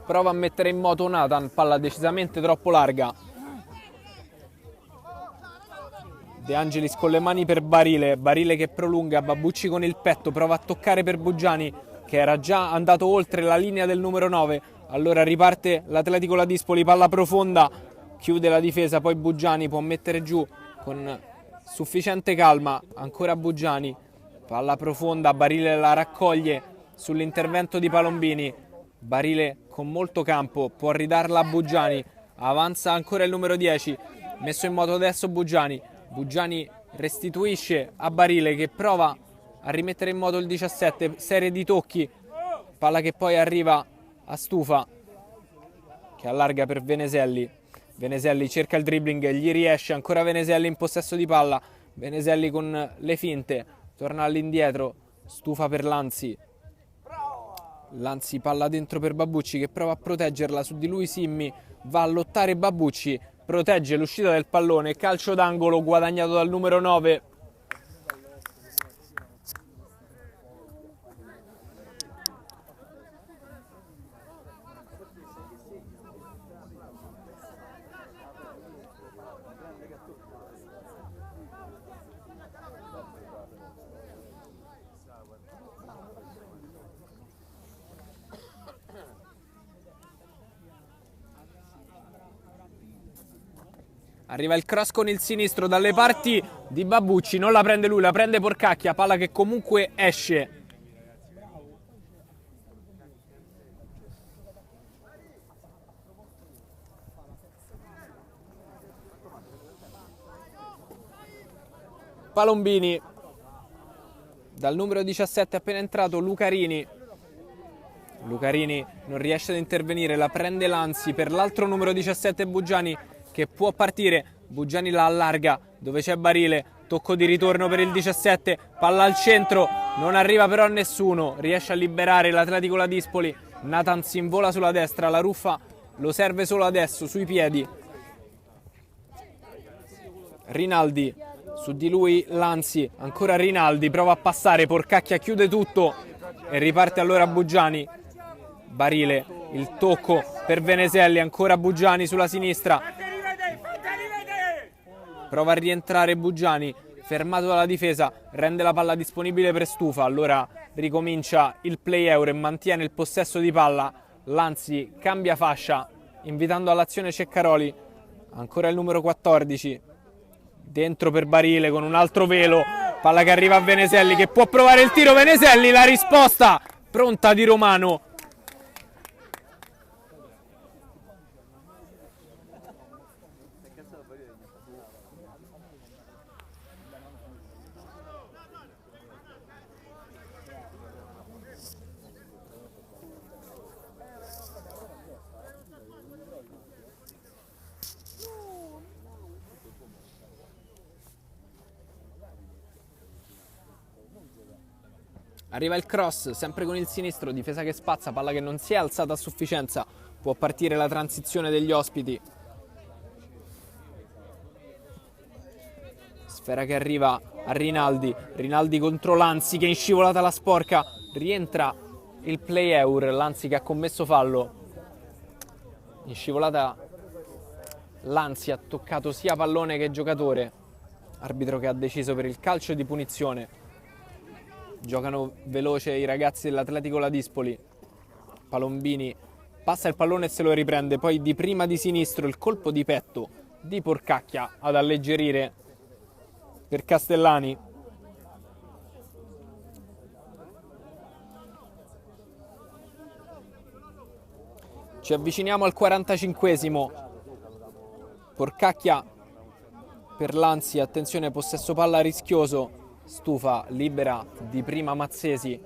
prova a mettere in moto Nathan, palla decisamente troppo larga. De Angelis con le mani per Barile, Barile che prolunga, Babbucci con il petto, prova a toccare per Buggiani che era già andato oltre la linea del numero 9. Allora riparte l'Atletico Ladispoli, palla profonda, chiude la difesa, poi Buggiani può mettere giù con sufficiente calma, ancora Buggiani, palla profonda, Barile la raccoglie sull'intervento di Palombini. Barile con molto campo può ridarla a Buggiani, avanza ancora il numero 10, messo in moto adesso Buggiani. Buggiani restituisce a Barile che prova a rimettere in moto il 17, serie di tocchi, palla che poi arriva a Stufa che allarga per Veneselli. Veneselli cerca il dribbling, gli riesce, ancora Veneselli in possesso di palla, Veneselli con le finte, torna all'indietro, Stufa per Lanzi. Lanzi palla dentro per Babbucci che prova a proteggerla, su di lui Simmi, va a lottare Babbucci, protegge l'uscita del pallone, calcio d'angolo guadagnato dal numero 9. Arriva il cross con il sinistro dalle parti di Babbucci, non la prende lui, la prende Porcacchia, palla che comunque esce. Palombini, dal numero 17 appena entrato Lucarini. Lucarini non riesce ad intervenire, la prende Lanzi per l'altro numero 17 Buggiani che può partire, Buggiani la allarga dove c'è Barile, tocco di ritorno per il 17, palla al centro, non arriva però a nessuno, riesce a liberare l'Atletico Ladispoli. Nathan si invola sulla destra, la Ruffa lo serve solo adesso, sui piedi. Rinaldi, su di lui Lanzi, ancora Rinaldi, prova a passare, Porcacchia chiude tutto e riparte allora Buggiani. Barile, il tocco per Veneselli, ancora Buggiani sulla sinistra, prova a rientrare Buggiani, fermato dalla difesa, rende la palla disponibile per Stufa, allora ricomincia il play euro e mantiene il possesso di palla. Lanzi cambia fascia, invitando all'azione Ceccaroli, ancora il numero 14, dentro per Barile con un altro velo, palla che arriva a Veneselli che può provare il tiro, Veneselli, la risposta pronta di Romano. Arriva il cross, sempre con il sinistro, difesa che spazza, palla che non si è alzata a sufficienza, può partire la transizione degli ospiti. Sfera che arriva a Rinaldi, Rinaldi contro Lanzi che è in scivolata la sporca, rientra il play eur, Lanzi che ha commesso fallo. In scivolata Lanzi ha toccato sia pallone che giocatore, arbitro che ha deciso per il calcio di punizione. Giocano veloce i ragazzi dell'Atletico Ladispoli. Palombini passa il pallone e se lo riprende, poi di prima di sinistro il colpo di petto di Porcacchia ad alleggerire per Castellani. Ci avviciniamo al 45esimo. Porcacchia per Lanzi, attenzione, possesso palla rischioso. Stufa libera di prima Mazzesi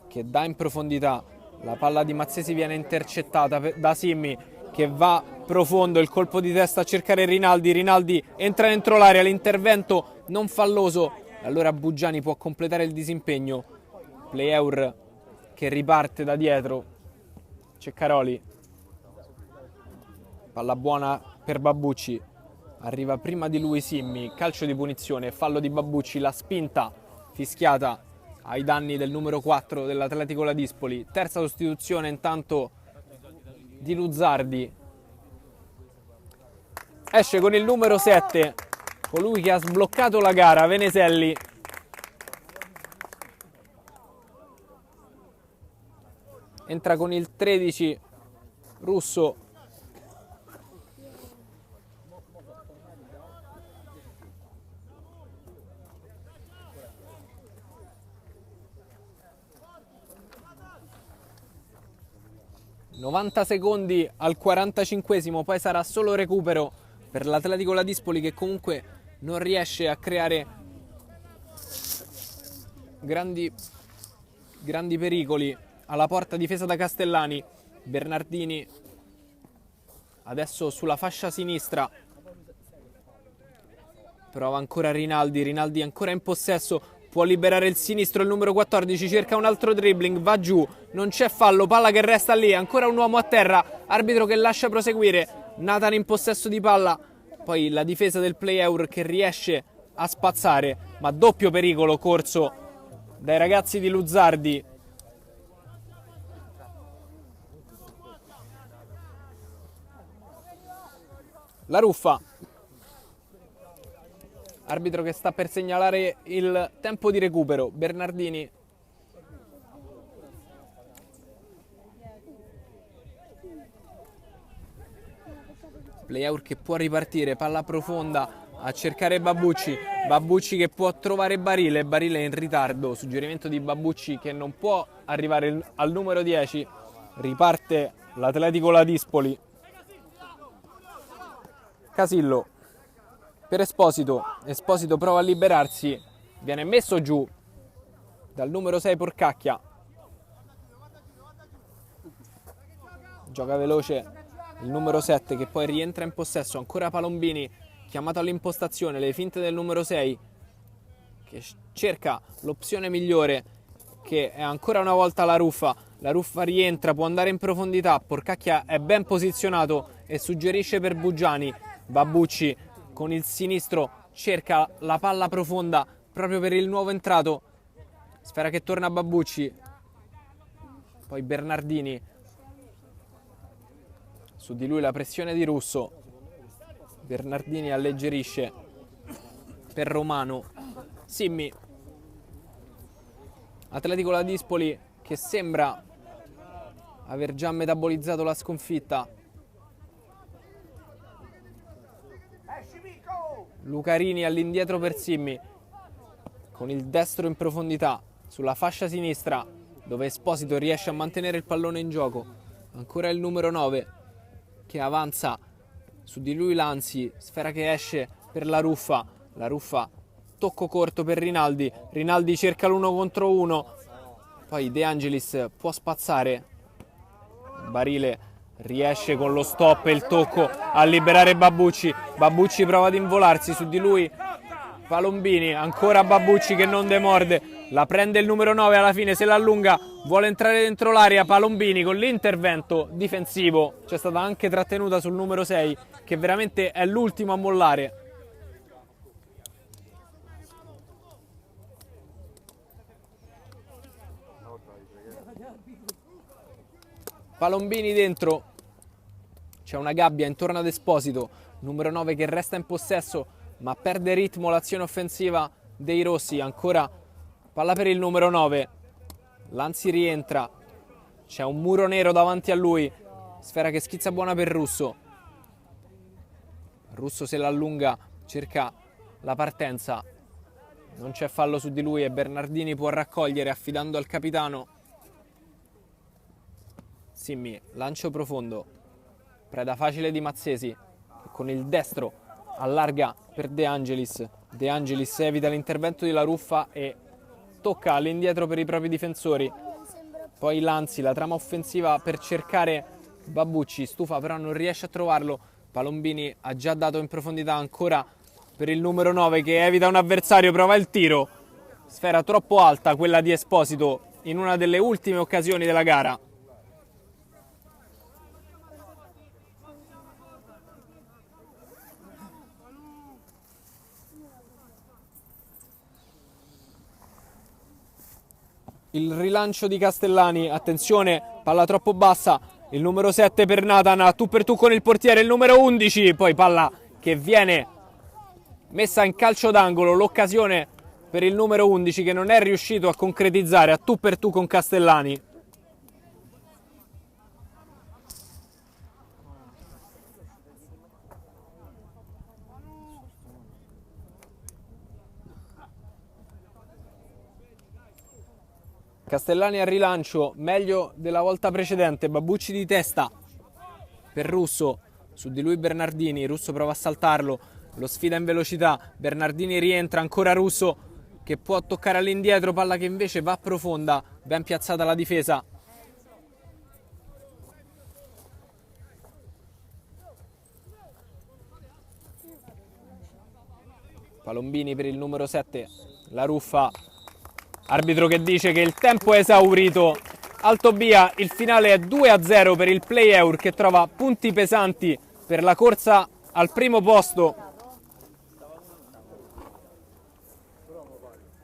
che dà in profondità, la palla di Mazzesi viene intercettata da Simmi che va profondo, il colpo di testa a cercare Rinaldi, Rinaldi entra dentro l'area, l'intervento non falloso, allora Buggiani può completare il disimpegno. Play eur che riparte da dietro, Ceccaroli, palla buona per Babbucci. Arriva prima di lui Simmi, calcio di punizione, fallo di Babbucci, la spinta fischiata ai danni del numero 4 dell'Atletico Ladispoli. Terza sostituzione intanto di Luzzardi. Esce con il numero 7, colui che ha sbloccato la gara, Veneselli. Entra con il 13, Russo. ...90 secondi al 45esimo, poi sarà solo recupero per l'Atletico Ladispoli che comunque non riesce a creare grandi pericoli alla porta difesa da Castellani. Bernardini adesso sulla fascia sinistra, prova ancora Rinaldi, Rinaldi ancora in possesso, può liberare il sinistro, il numero 14 cerca un altro dribbling, va giù, non c'è fallo, palla che resta lì, ancora un uomo a terra, arbitro che lascia proseguire, Nathan in possesso di palla, poi la difesa del play eur che riesce a spazzare, ma doppio pericolo corso dai ragazzi di Luzzardi. La ruffa, arbitro che sta per segnalare il tempo di recupero, Bernardini. Play eur che può ripartire, palla profonda a cercare Babbucci, Babbucci che può trovare Barile, Barile in ritardo, suggerimento di Babbucci che non può arrivare al numero 10, riparte l'Atletico Ladispoli. Casillo per Esposito, Esposito prova a liberarsi, viene messo giù dal numero 6 Porcacchia, gioca veloce il numero 7 che poi rientra in possesso, ancora Palombini chiamato all'impostazione, le finte del numero 6 che cerca l'opzione migliore, che è ancora una volta la ruffa rientra, può andare in profondità, Porcacchia è ben posizionato e suggerisce per Buggiani, Babbucci con il sinistro cerca la palla profonda proprio per il nuovo entrato, sfera che torna a Babbucci, poi Bernardini, su di lui la pressione di Russo, Bernardini alleggerisce, per Romano. Simmi. Atletico Ladispoli che sembra aver già metabolizzato la sconfitta. Lucarini all'indietro per Simmi, con il destro in profondità sulla fascia sinistra, dove Esposito riesce a mantenere il pallone in gioco. Ancora il numero 9 che avanza su di lui Lanzi, sfera che esce per la Ruffa, tocco corto per Rinaldi, Rinaldi cerca l'1 contro 1, poi De Angelis può spazzare, Barile riesce con lo stop e il tocco a liberare Babbucci, Babbucci prova ad involarsi su di lui, Palombini, ancora Babbucci che non demorde, la prende il numero 9 alla fine, se l'allunga, vuole entrare dentro l'area, Palombini con l'intervento difensivo, c'è stata anche trattenuta sul numero 6 che veramente è l'ultimo a mollare. Palombini dentro, c'è una gabbia intorno ad Esposito, numero 9 che resta in possesso ma perde ritmo l'azione offensiva dei rossi, ancora palla per il numero 9, Lanzi rientra, c'è un muro nero davanti a lui, sfera che schizza buona per Russo, Russo se l'allunga, cerca la partenza, non c'è fallo su di lui e Bernardini può raccogliere affidando al capitano. Simmi, lancio profondo, preda facile di Mazzesi, con il destro allarga per De Angelis, De Angelis evita l'intervento di La Ruffa e tocca all'indietro per i propri difensori, poi Lanzi, la trama offensiva per cercare Babbucci, stufa però non riesce a trovarlo, Palombini ha già dato in profondità ancora per il numero 9 che evita un avversario, prova il tiro, sfera troppo alta quella di Esposito in una delle ultime occasioni della gara. Il rilancio di Castellani, attenzione, palla troppo bassa, il numero 7 per Nathan, a tu per tu con il portiere, il numero 11, poi palla che viene messa in calcio d'angolo, l'occasione per il numero 11 che non è riuscito a concretizzare, a tu per tu con Castellani. Castellani al rilancio, meglio della volta precedente, Babbucci di testa per Russo, su di lui Bernardini, Russo prova a saltarlo, lo sfida in velocità, Bernardini rientra, ancora Russo che può toccare all'indietro, palla che invece va profonda, ben piazzata la difesa. Palombini per il numero 7, La Ruffa. Arbitro che dice che il tempo è esaurito, alto via, il finale è 2-0 per il Play Eur che trova punti pesanti per la corsa al primo posto